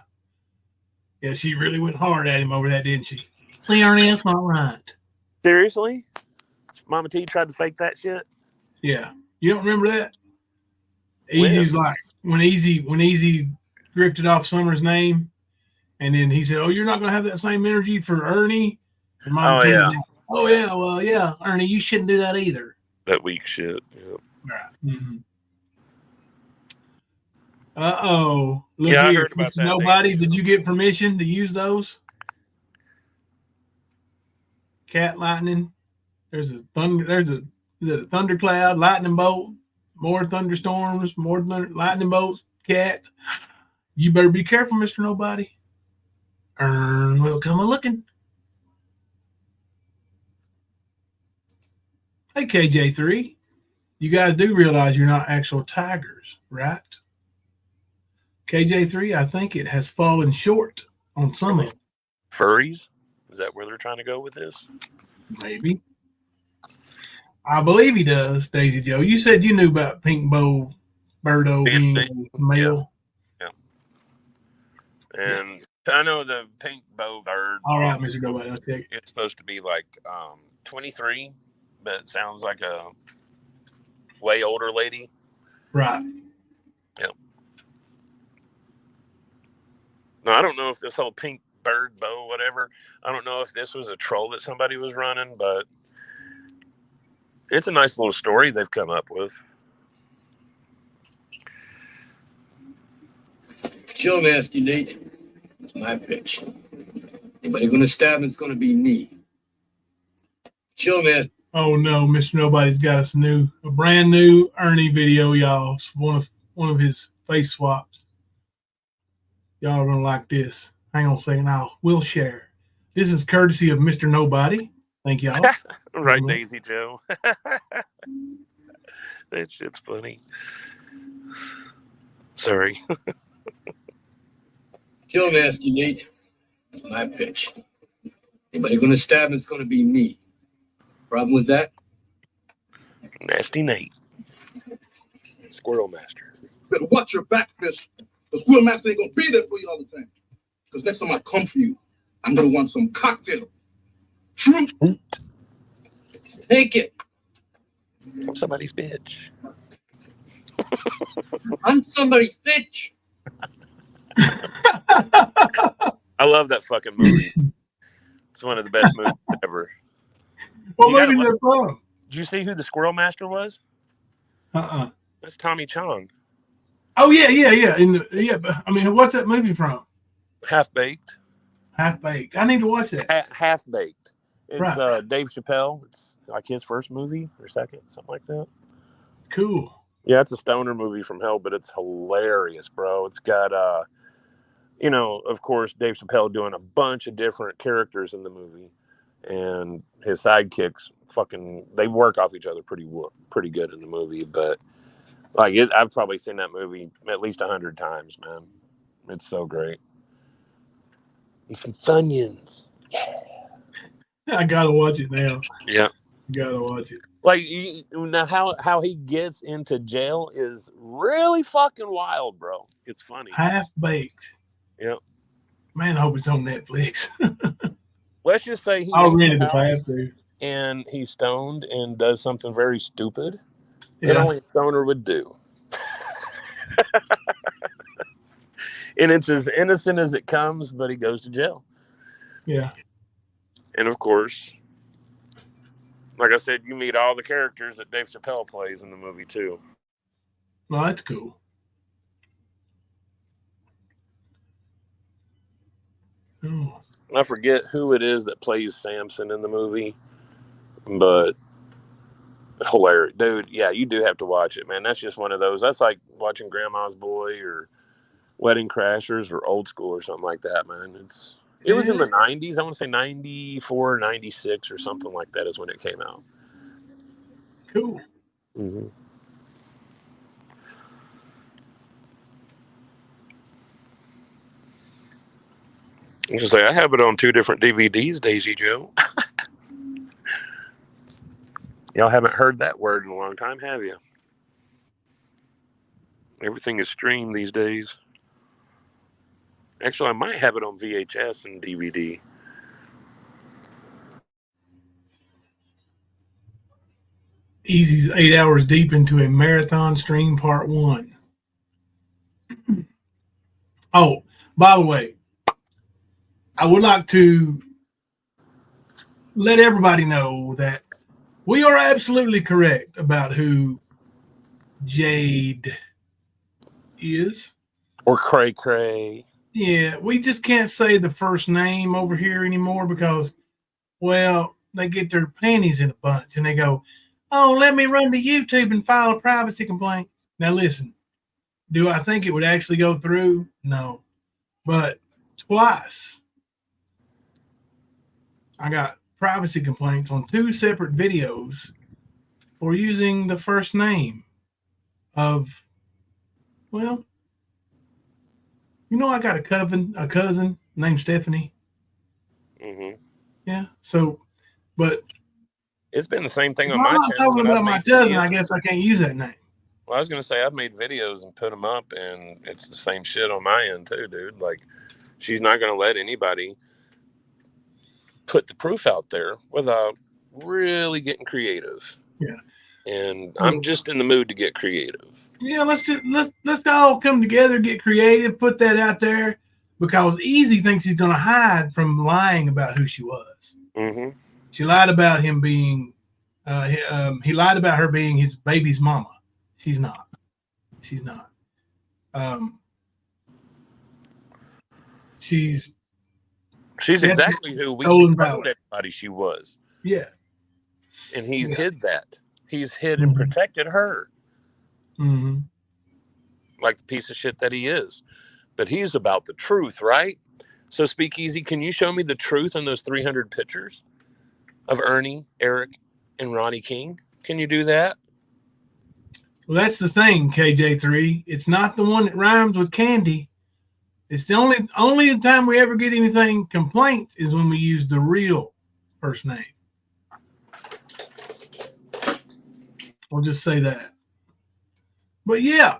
S2: Yeah, she really went hard at him over that, didn't she? See, Ernie, that's not right.
S3: Seriously? Mama T tried to fake that shit?
S2: Yeah. You don't remember that? Easy's like, when Easy grifted off Summer's name, and then he said, oh, you're not going to have that same energy for Ernie? And Mama T was like, oh, yeah, well, yeah, Ernie, you shouldn't do that either.
S3: That weak shit. Yep.
S2: Right. Mm-hmm. Uh-oh. Look
S3: I
S2: here.
S3: heard about that.
S2: Nobody, did you get permission to use those? Cat lightning. There's a thundercloud, lightning bolt, more thunderstorms, more lightning bolts, cats. You better be careful, Mr. Nobody. Ern will come a-looking. Hey, KJ3. You guys do realize you're not actual tigers, right? KJ3, I think it has fallen short on some of them.
S3: Furries? Is that where they're trying to go with this?
S2: Maybe. I believe he does, Daisy Joe. You said you knew about Pink Bow Birdo being male.
S3: Yeah. And I know the pink bow bird.
S2: All right, Mr. Nobody. Let's take it.
S3: It's supposed to be like 23, but it sounds like a way older lady.
S2: Right.
S3: Yep. No, I don't know if this whole pink bird bow, whatever, I don't know if this was a troll that somebody was running, but it's a nice little story they've come up with.
S15: Chill, nasty Nate. It's my pitch. Anybody gonna stab him, it's gonna be me. Chill, man.
S2: Oh no, Mr. Nobody's got us a brand new Ernie video, y'all. It's one of his face swaps. Y'all are gonna like this. Hang on a second, we'll share. This is courtesy of Mr. Nobody. Thank y'all.
S3: Right, Daisy Joe. That shit's funny. Sorry.
S15: Chill, nasty Nate. It's my pitch. Anybody gonna stab him, it's gonna be me. Problem with that?
S3: Nasty Nate. Squirrel Master.
S16: Better watch your back, miss. The Squirrel Master ain't gonna be there for you all the time. Because next time I come for you, I'm gonna want some cocktail. Fruit.
S15: Take it.
S3: I'm somebody's bitch.
S15: I'm somebody's bitch.
S3: I love that fucking movie. It's one of the best movies ever.
S2: What movie is it from?
S3: Did you see who the Squirrel Master was? That's Tommy Chong.
S2: Oh yeah. I mean, what's that movie from?
S3: Half Baked.
S2: Half Baked. I need to watch that.
S3: Half Baked. It's
S2: Right.
S3: Dave Chappelle. It's like his first movie or second, something like that.
S2: Cool.
S3: Yeah, it's a stoner movie from hell, but it's hilarious, bro. It's got of course, Dave Chappelle doing a bunch of different characters in the movie, and his sidekicks they work off each other pretty good in the movie. But I've probably seen that movie at least 100 times, man. It's so great. And some Funyuns.
S2: I gotta watch it now.
S3: Yeah,
S2: gotta watch it.
S3: Like now, how he gets into jail is really fucking wild, bro. It's funny.
S2: Half Baked.
S3: Yep.
S2: Man, I hope it's on Netflix.
S3: Let's just say he
S2: I'll
S3: leaves
S2: rent
S3: the
S2: it if I
S3: house
S2: have to.
S3: and he's stoned and does something very stupid
S2: Yeah.
S3: that only a stoner would do. And it's as innocent as it comes, but he goes to jail.
S2: Yeah.
S3: And of course, like I said, you meet all the characters that Dave Chappelle plays in the movie too.
S2: Well, that's cool. Oh.
S3: I forget who it is that plays Samson in the movie, but hilarious, dude. Yeah, you do have to watch it, man. That's just one of those. That's like watching Grandma's Boy or Wedding Crashers or Old School or something like that, man. It was in the 90s. I want to say 94, 96 or something like that is when it came out.
S2: Cool.
S3: Mm-hmm. I was just say I have it on 2 different DVDs, Daisy Joe. Y'all haven't heard that word in a long time, have you? Everything is streamed these days. Actually, I might have it on VHS and DVD.
S2: Easy's 8 hours deep into a marathon stream part 1. Oh, by the way, I would like to let everybody know that we are absolutely correct about who Jade is.
S3: Or Cray Cray.
S2: Yeah, we just can't say the first name over here anymore because, well, they get their panties in a bunch and they go, oh, let me run to YouTube and file a privacy complaint. Now, listen, do I think it would actually go through? No. But twice, I got privacy complaints on 2 separate videos for using the first name of, well, I got a cousin named Stephanie.
S3: Mm-hmm.
S2: Yeah. So, but
S3: it's been the same thing on
S2: I'm
S3: my
S2: not
S3: channel.
S2: talking about my cousin. I guess I can't use that name.
S3: Well, I was going to say I've made videos and put them up, and it's the same shit on my end too, dude. Like, she's not going to let anybody put the proof out there without really getting creative.
S2: Yeah.
S3: And I'm just in the mood to get creative.
S2: Yeah, let's all come together, get creative, put that out there, because Easy thinks he's going to hide from lying about who she was.
S3: Mm-hmm.
S2: She lied about him being, he lied about her being his baby's mama. She's not. She's not. She's
S3: exactly who we told everybody she was.
S2: Yeah.
S3: And he's hid that. He's hid and protected her.
S2: Mm-hmm.
S3: Like the piece of shit that he is. But he's about the truth, right? So, Speakeasy, can you show me the truth in those 300 pictures of Ernie, Eric, and Ronnie King? Can you do that?
S2: Well, that's the thing, KJ3. It's not the one that rhymes with candy. It's the only time we ever get anything complaints is when we use the real first name. We'll just say that. But yeah,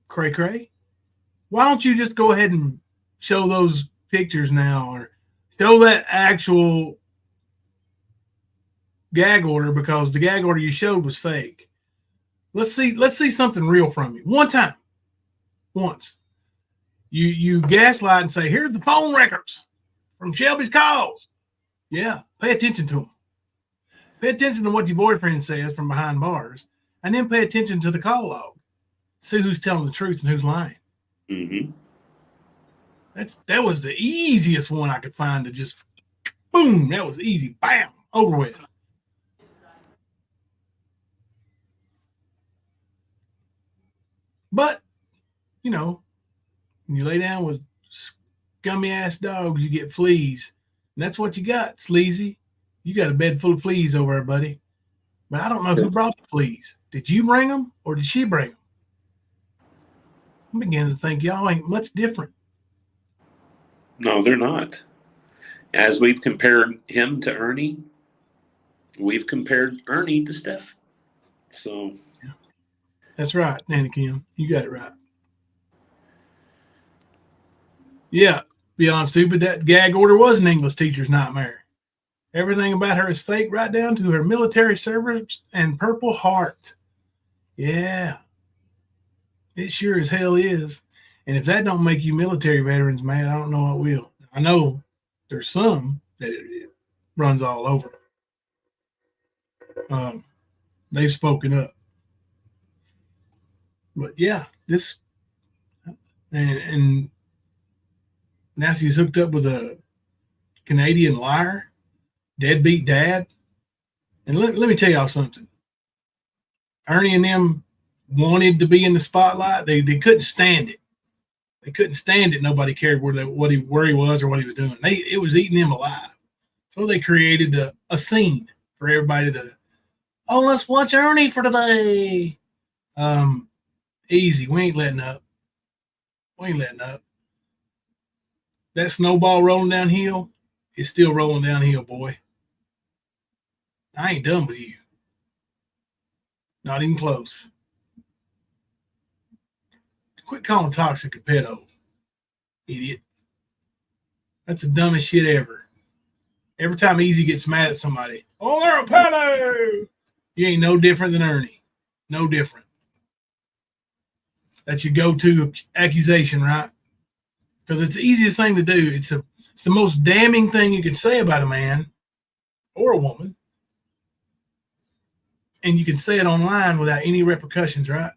S2: Cray Cray, why don't you just go ahead and show those pictures now, or show that actual gag order because the gag order you showed was fake. Let's see something real from you. One time. Once. You gaslight and say, here's the phone records from Shelby's calls. Yeah, pay attention to them. Pay attention to what your boyfriend says from behind bars, and then pay attention to the call log. See who's telling the truth and who's lying.
S3: Mm-hmm.
S2: That was the easiest one I could find to just boom. That was easy. Bam, over with. But you know, when you lay down with scummy ass dogs, you get fleas, and that's what you got, sleazy. You got a bed full of fleas over there, buddy. But I don't know who brought the fleas. Did you bring them or did she bring them? I'm beginning to think y'all ain't much different.
S3: No, they're not. As we've compared him to Ernie, we've compared Ernie to Steph. So
S2: that's right, Nanny Kim. You got it right. Yeah, be honest, stupid. That gag order was an English teacher's nightmare. Everything about her is fake, right down to her military service and Purple Heart. Yeah, it sure as hell is. And if that don't make you military veterans mad, I don't know what will. I know there's some that it runs all over. They've spoken up. But yeah, this and now she's hooked up with a Canadian liar, deadbeat dad. And let me tell y'all something. Ernie and them wanted to be in the spotlight. They couldn't stand it. They couldn't stand it. Nobody cared where he was or what he was doing. It was eating them alive. So they created a scene for everybody to, oh, let's watch Ernie for today. Easy. We ain't letting up. That snowball rolling downhill is still rolling downhill, boy. I ain't done with you. Not even close. Quit calling toxic a pedo, idiot. That's the dumbest shit ever. Every time Easy gets mad at somebody, oh, they're a pedo. You ain't no different than Ernie. No different. That's your go-to accusation, right? Because it's the easiest thing to do. It's the most damning thing you can say about a man or a woman. And you can say it online without any repercussions, right?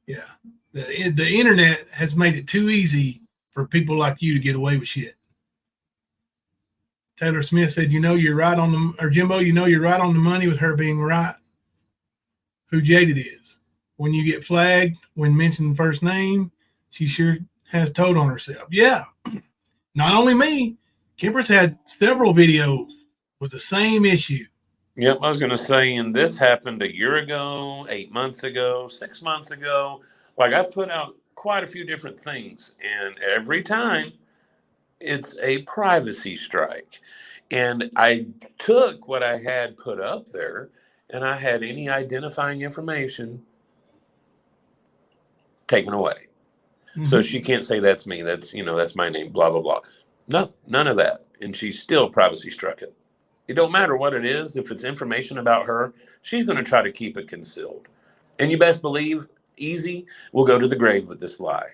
S2: Yeah. The internet has made it too easy for people like you to get away with shit. Taylor Smith said, you're right on the, or Jimbo, you're right on the money with her being right. Who Jaded is. When you get flagged, when mentioned first name, she sure has told on herself. Yeah. Not only me, Kemper's had several videos with the same issue.
S3: Yep, I was going to say, and this happened a year ago, 8 months ago, 6 months ago. Like, I put out quite a few different things, and every time it's a privacy strike. And I took what I had put up there, and I had any identifying information taken away. Mm-hmm. So she can't say that's me, that's my name, blah, blah, blah. No, none of that. And she still privacy struck it. It don't matter what it is. If it's information about her, she's going to try to keep it concealed. And you best believe Easy will go to the grave with this lie.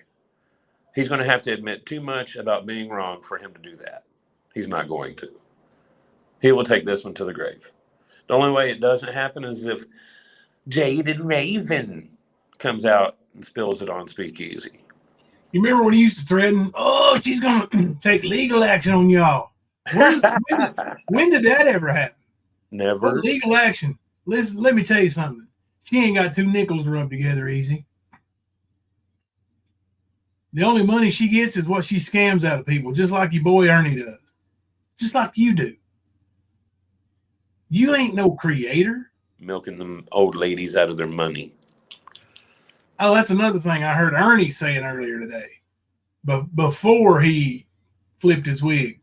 S3: He's going to have to admit too much about being wrong for him to do that. He's not going to. He will take this one to the grave. The only way it doesn't happen is if Jaded Raven comes out and spills it on Speakeasy.
S2: You remember when he used to threaten, oh, she's going to take legal action on y'all. When did that ever happen?
S3: Never.
S2: What legal action? Listen, let me tell you something. She ain't got two nickels to rub together, Easy. The only money she gets is what she scams out of people, just like your boy Ernie does. Just like you do. You ain't no creator.
S3: Milking them old ladies out of their money.
S2: Oh, that's another thing I heard Ernie saying earlier today. But before he flipped his wig,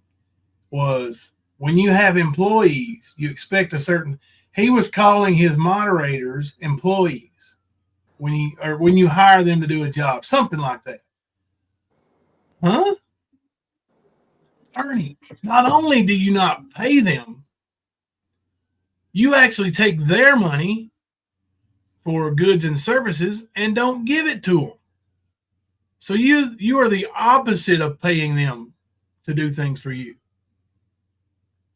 S2: was when you have employees, you expect a certain. He was calling his moderators employees when you hire them to do a job, something like that. Huh? Ernie, not only do you not pay them, you actually take their money for goods and services and don't give it to them. So you are the opposite of paying them to do things for you.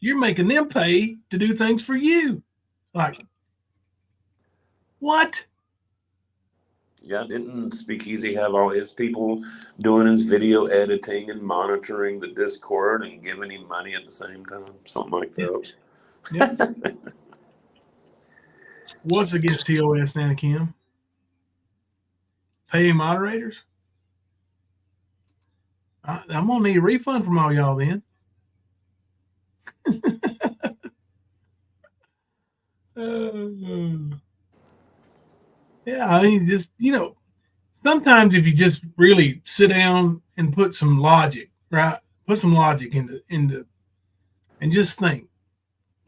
S2: You're making them pay to do things for you. Like, what?
S3: Yeah, didn't Speakeasy have all his people doing his video editing and monitoring the Discord and giving him money at the same time? Something like that.
S2: Yeah. What's against TOS, Nana Kim? Paying moderators? I'm going to need a refund from all y'all then. Yeah, I mean, just, sometimes if you just really sit down and put some logic, right? Put some logic into and just think.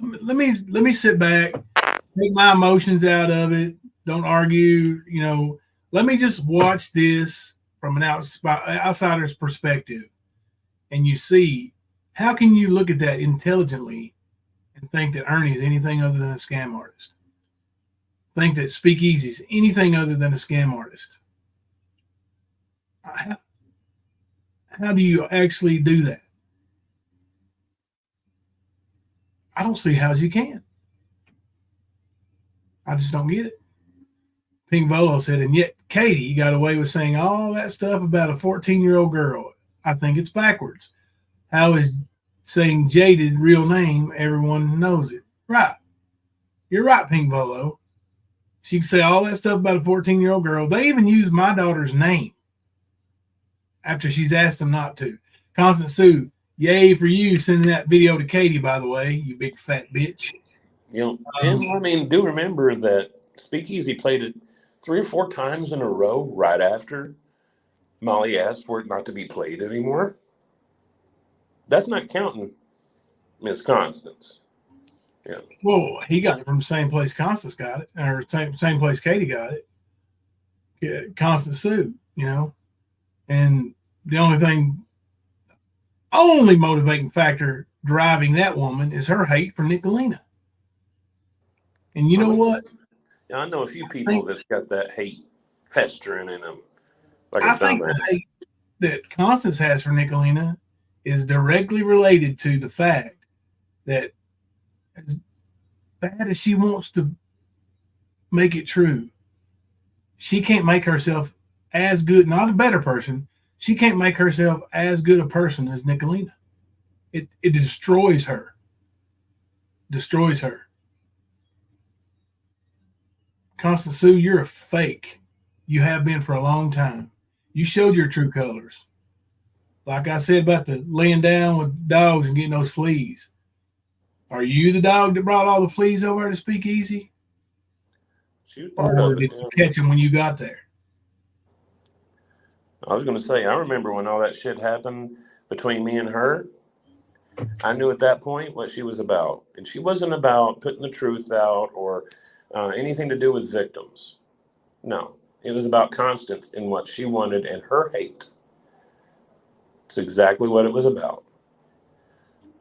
S2: Let me sit back, take my emotions out of it. Don't argue, let me just watch this from an outsider's perspective. And you see, how can you look at that intelligently and think that Ernie is anything other than a scam artist? Think that Speakeasy is anything other than a scam artist? How do you actually do that? I don't see how you can. I just don't get it. Pink Bolo said, and yet Katie got away with saying all that stuff about a 14-year-old girl. I think it's backwards. How is saying Jaded real name? Everyone knows it. Right. You're right, Pink Bolo. She can say all that stuff about a 14-year-old girl. They even use my daughter's name after she's asked them not to. Constant Sue, yay for you sending that video to Katie, by the way, you big fat bitch.
S3: And I mean, do remember that Speakeasy played it 3 or 4 times in a row right after Molly asked for it not to be played anymore. That's not counting Miss Constance. Yeah.
S2: Well, he got it from the same place Constance got it, or same place Katie got it. Yeah, Constance Sue, and the only motivating factor driving that woman is her hate for Nicolina. And you know what?
S3: Yeah, I know a few people that's got that hate festering in them.
S2: I think the hate that Constance has for Nicolina is directly related to the fact that as bad as she wants to make it true, she can't make herself as good, not a better person. She can't make herself as good a person as Nicolina. It destroys her. Destroys her. Constance Sue, you're a fake. You have been for a long time. You showed your true colors. Like I said about the laying down with dogs and getting those fleas. Are you the dog that brought all the fleas over to Speakeasy?
S3: She was part
S2: or
S3: of it.
S2: did you catch them when you got there?
S3: I was going to say, I remember when all that shit happened between me and her. I knew at that point what she was about. And she wasn't about putting the truth out or anything to do with victims. No, it was about Constance and what she wanted and her hate. It's exactly what it was about.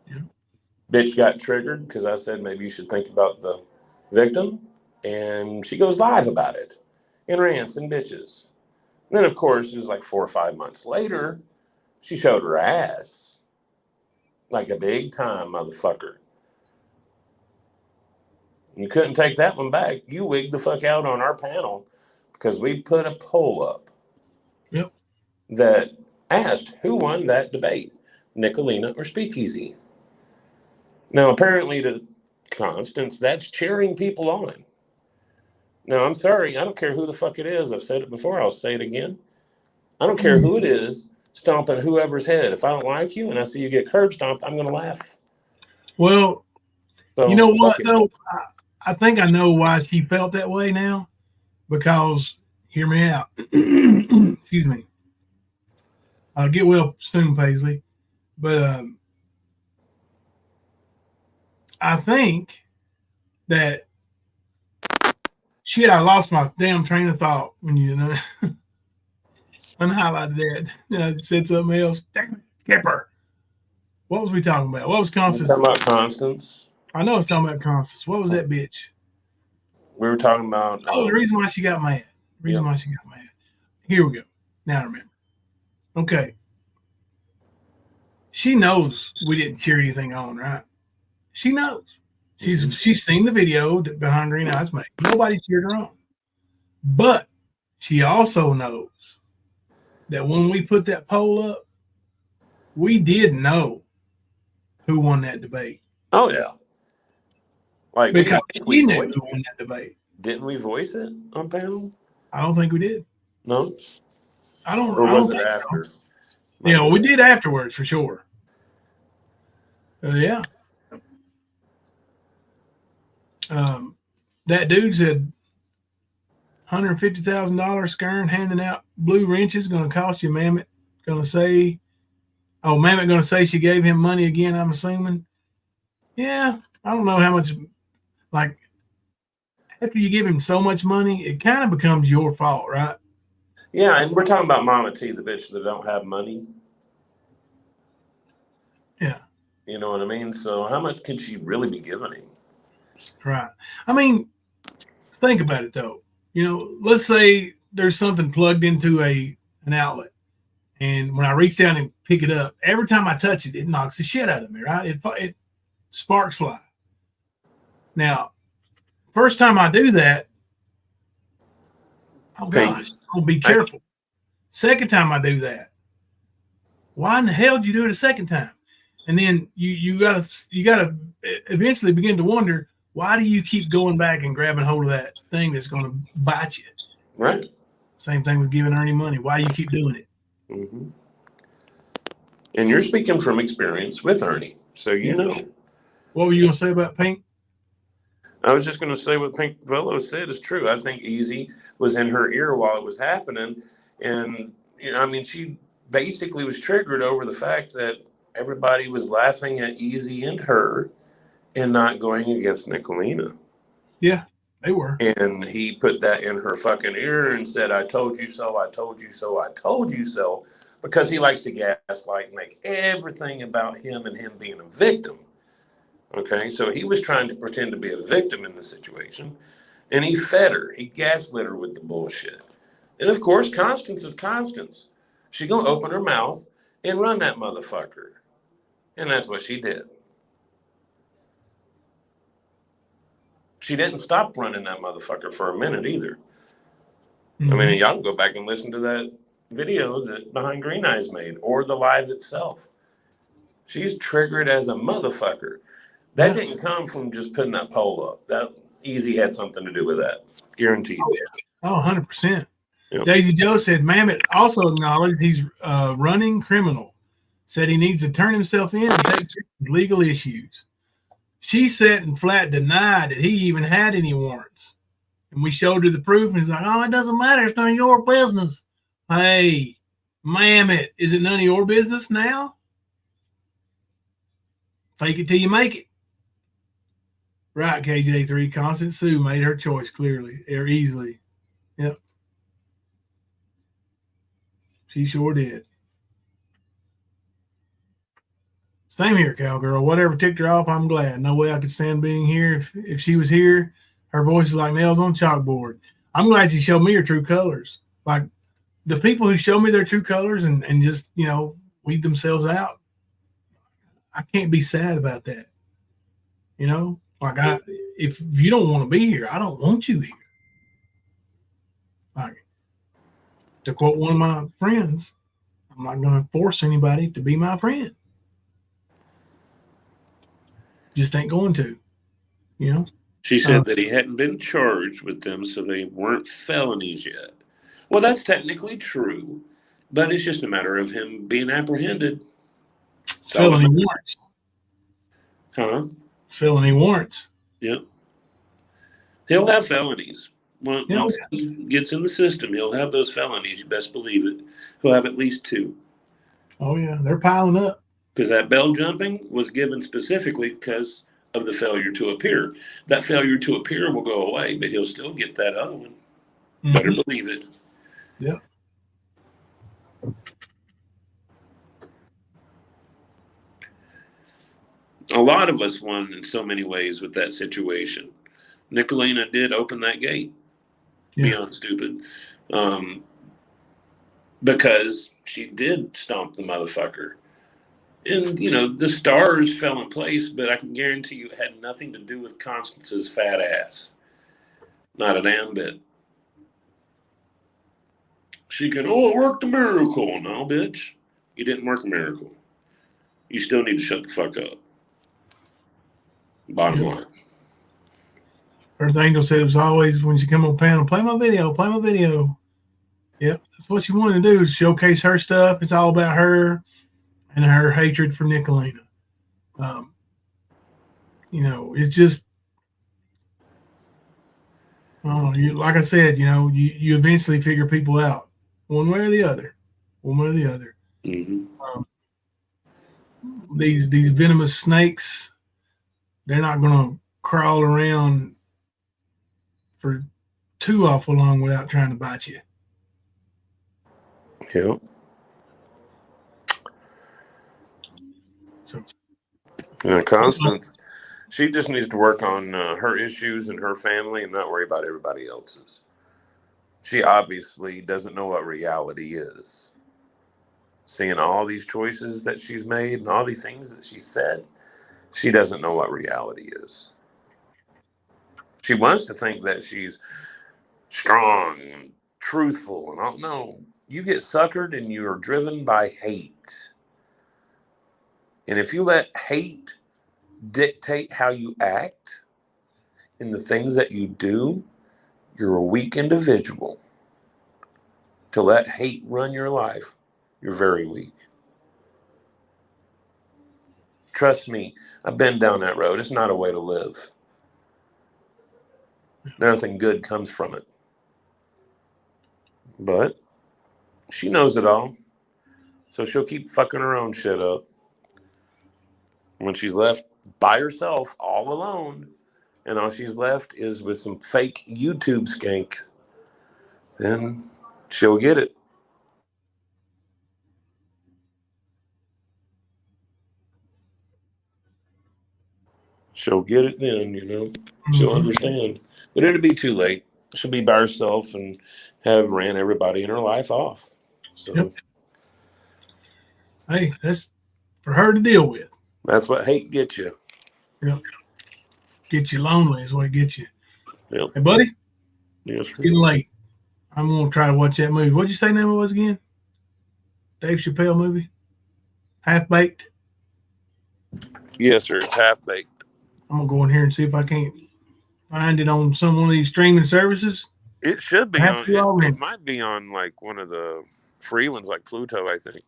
S2: Yeah.
S3: Bitch got triggered because I said maybe you should think about the victim. And she goes live about it and rants and bitches. And then, of course, it was like 4 or 5 months later, she showed her ass like a big time motherfucker. You couldn't take that one back. You wigged the fuck out on our panel because we put a poll up that asked who won that debate, Nicolina or Speakeasy. Now, apparently to Constance, that's cheering people on. Now, I'm sorry. I don't care who the fuck it is. I've said it before. I'll say it again. I don't care who it is stomping whoever's head. If I don't like you and I see you get curb stomped, I'm going to laugh.
S2: Well,
S3: so,
S2: you know what, though? I think I know why she felt that way now. Because, hear me out. Excuse me. I'll get well soon, Paisley. But I think that shit, I lost my damn train of thought when you unhighlighted that. I said something else. Damn it, Kipper. What was we talking about? What was
S3: We were
S2: Constance?
S3: talking about Constance.
S2: I know it's talking about Constance. What was that bitch?
S3: We were talking about.
S2: The reason why she got mad. Why she got mad. Here we go. Now I remember. Okay. She knows we didn't cheer anything on, right? She knows. She's seen the video that Behind Green Eyes made. Nobody cheered her on. But she also knows that when we put that poll up, we did know who won that debate.
S3: Oh yeah. Like
S2: because we knew who won that debate.
S3: Didn't we voice it on panel?
S2: I don't think we did.
S3: No.
S2: I don't.
S3: Or
S2: I
S3: was
S2: don't
S3: it
S2: think
S3: after?
S2: So. Yeah, we did afterwards for sure. Yeah. That dude said $150,000 Skern handing out blue wrenches going to cost you. Mammoth going to say, Mammoth going to say she gave him money again, I'm assuming. Yeah, I don't know how much. Like, after you give him so much money, it kind of becomes your fault, right?
S3: Yeah, and we're talking about Mama T, the bitch that don't have money.
S2: Yeah.
S3: You know what I mean? So how much can she really be giving him?
S2: Right. I mean, think about it though. You know, let's say there's something plugged into an outlet, and when I reach down and pick it up, every time I touch it, it knocks the shit out of me, right? It sparks fly. Now, first time I do that, oh God, I'll be careful. Second time I do that, why in the hell did you do it a second time? And then you gotta eventually begin to wonder, why do you keep going back and grabbing hold of that thing that's going to bite you?
S3: Right.
S2: Same thing with giving Ernie money. Why do you keep doing it?
S3: Mm-hmm. And you're speaking from experience with Ernie, so you know.
S2: What were you going to say about Pink?
S3: I was just going to say what Pink Velo said is true. I think Easy was in her ear while it was happening. And, you know, I mean, she basically was triggered over the fact that everybody was laughing at Easy and her and not going against Nicolina.
S2: Yeah, they were.
S3: And he put that in her fucking ear and said, I told you so, I told you so, I told you so, because he likes to gaslight and make everything about him and him being a victim. Okay, so he was trying to pretend to be a victim in the situation, and he fed her. He gaslit her with the bullshit. And of course, Constance is Constance. She gonna open her mouth and run that motherfucker. And that's what she did. She didn't stop running that motherfucker for a minute either. Mm-hmm. I mean, y'all can go back and listen to that video that Behind Green Eyes made, or the live itself. She's triggered as a motherfucker. That didn't come from just putting that poll up. That Easy had something to do with that. Guaranteed.
S2: Oh, 100%. Yep. Daisy Joe said, Mammoth also acknowledged he's running criminal. Said he needs to turn himself in and take legal issues. She said and flat denied that he even had any warrants. And we showed her the proof, and he's like, oh, it doesn't matter. It's none of your business. Hey, Mammoth, is it none of your business now? Fake it till you make it. Right, KJ3. Constance Sue made her choice clearly or easily. Yep. She sure did. Same here, cowgirl. Whatever ticked her off, I'm glad. No way I could stand being here. If she was here, her voice is like nails on chalkboard. I'm glad she showed me her true colors. Like the people who show me their true colors and just, you know, weed themselves out, I can't be sad about that. You know? Like if you don't want to be here, I don't want you here. Like, to quote one of my friends, I'm not going to force anybody to be my friend. Just ain't going to, you know?
S3: She said that he hadn't been charged with them, so they weren't felonies yet. Well, that's technically true, but it's just a matter of him being apprehended.
S2: Felony warrants.
S3: Huh?
S2: Felony warrants.
S3: Yep. He'll have felonies. Once he gets in the system, he'll have those felonies. You best believe it. He'll have at least 2.
S2: Oh, yeah. They're piling up.
S3: Because that bell jumping was given specifically because of the failure to appear. That failure to appear will go away, but he'll still get that other one. Mm-hmm. Better believe it.
S2: Yeah.
S3: A lot of us won in so many ways with that situation. Nicolina did open that gate. Beyond stupid. Because she did stomp the motherfucker. And, you know, the stars fell in place, but I can guarantee you it had nothing to do with Constance's fat ass. Not a damn bit. She can, it worked a miracle. No, bitch. You didn't work a miracle. You still need to shut the fuck up. Bottom line.
S2: Earth Angel said it was always when she come on panel, play my video. Yep, that's what she wanted to do, is showcase her stuff. It's all about her and her hatred for Nicolina. You know, it's just, like I said, you know, you eventually figure people out one way or the other.
S3: Mm-hmm.
S2: These venomous snakes, they're not going to crawl around for too awful long without trying to bite you.
S3: Yep.
S2: So,
S3: Constance, she just needs to work on her issues and her family and not worry about everybody else's. She obviously doesn't know what reality is. Seeing all these choices that she's made and all these things that she said, she doesn't know what reality is. She wants to think that she's strong and truthful, and I don't know. You get suckered and you are driven by hate. And if you let hate dictate how you act in the things that you do, you're a weak individual. To let hate run your life, you're very weak. Trust me, I've been down that road. It's not a way to live. Nothing good comes from it. But she knows it all. So she'll keep fucking her own shit up. When she's left by herself, all alone, and all she's left is with some fake YouTube skank, then she'll get it. She'll get it then, you know. She'll understand. But it'll be too late. She'll be by herself and have ran everybody in her life off. So,
S2: hey, that's for her to deal with.
S3: That's what hate gets you.
S2: Yep. Get you lonely is what it gets you.
S3: Yep.
S2: Hey, buddy.
S3: Yes,
S2: it's getting late. I'm going to try to watch that movie. What'd you say the name was again? Dave Chappelle movie? Half Baked?
S3: Yes, sir. It's Half Baked.
S2: I'm going to go in here and see if I can't find it on some one of these streaming services.
S3: It should be on. It might be on like one of the free ones, like Pluto, I think.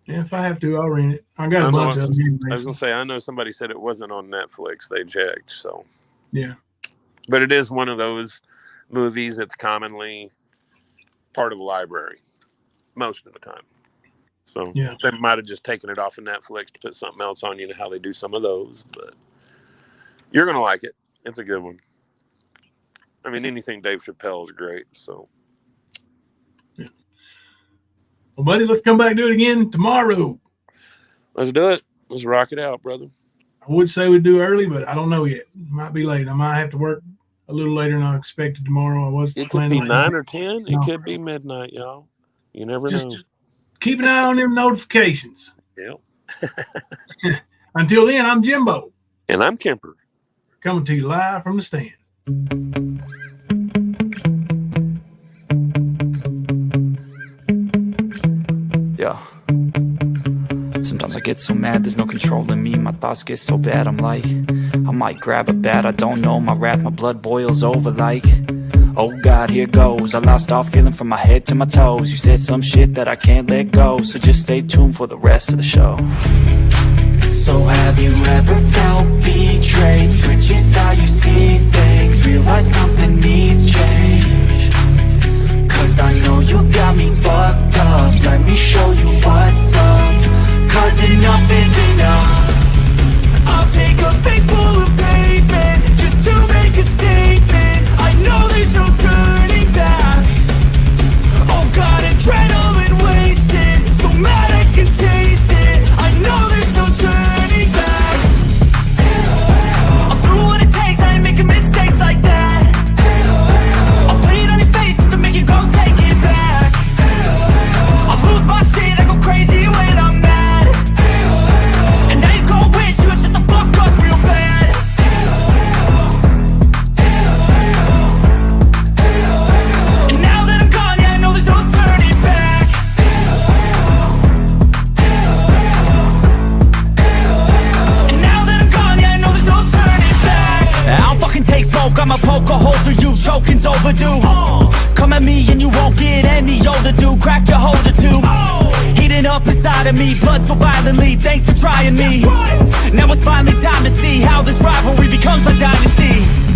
S2: Yeah, if I have to, I'll rent it. I got a bunch of them.
S3: I was gonna say, I know somebody said it wasn't on Netflix. They checked, so
S2: yeah.
S3: But it is one of those movies that's commonly part of a library most of the time. So
S2: yeah.
S3: They might have just taken it off of Netflix to put something else on. You know how they do some of those, but you're gonna like it. It's a good one. I mean, anything Dave Chappelle is great. So.
S2: Yeah. Well, buddy, let's come back and do it again tomorrow.
S3: Let's do it. Let's rock it out, brother.
S2: I would say we'd do early, but I don't know yet. It might be late. I might have to work a little later than I expected tomorrow.
S3: It could be 9 or 10. It could be midnight, y'all. You never know.
S2: Keep an eye on them notifications.
S3: Yep.
S2: Until then, I'm Jimbo.
S3: And I'm Kemper.
S2: Coming to you live from the stand.
S1: Yeah. Sometimes I get so mad, there's no controlling me. My thoughts get so bad, I'm like, I might grab a bat, I don't know. My wrath, my blood boils over like, oh God, here goes. I lost all feeling from my head to my toes. You said some shit that I can't let go, so just stay tuned for the rest of the show. So have you ever felt betrayed? Switches how you see things, realize something needs change. Cause I know you got me fucked up. Let me show you what's up. Cause enough is enough. I'll take a face full of pavement just to make a statement. I know there's no turning back. Oh God, adrenaline wasted, so mad I can taste it. I know there's no turning back. choking's overdue. Come at me and you won't get any older, dude. Crack your holder too. Heating up inside of me, blood so violently. Thanks for trying me. Now it's finally time to see how this rivalry becomes a dynasty.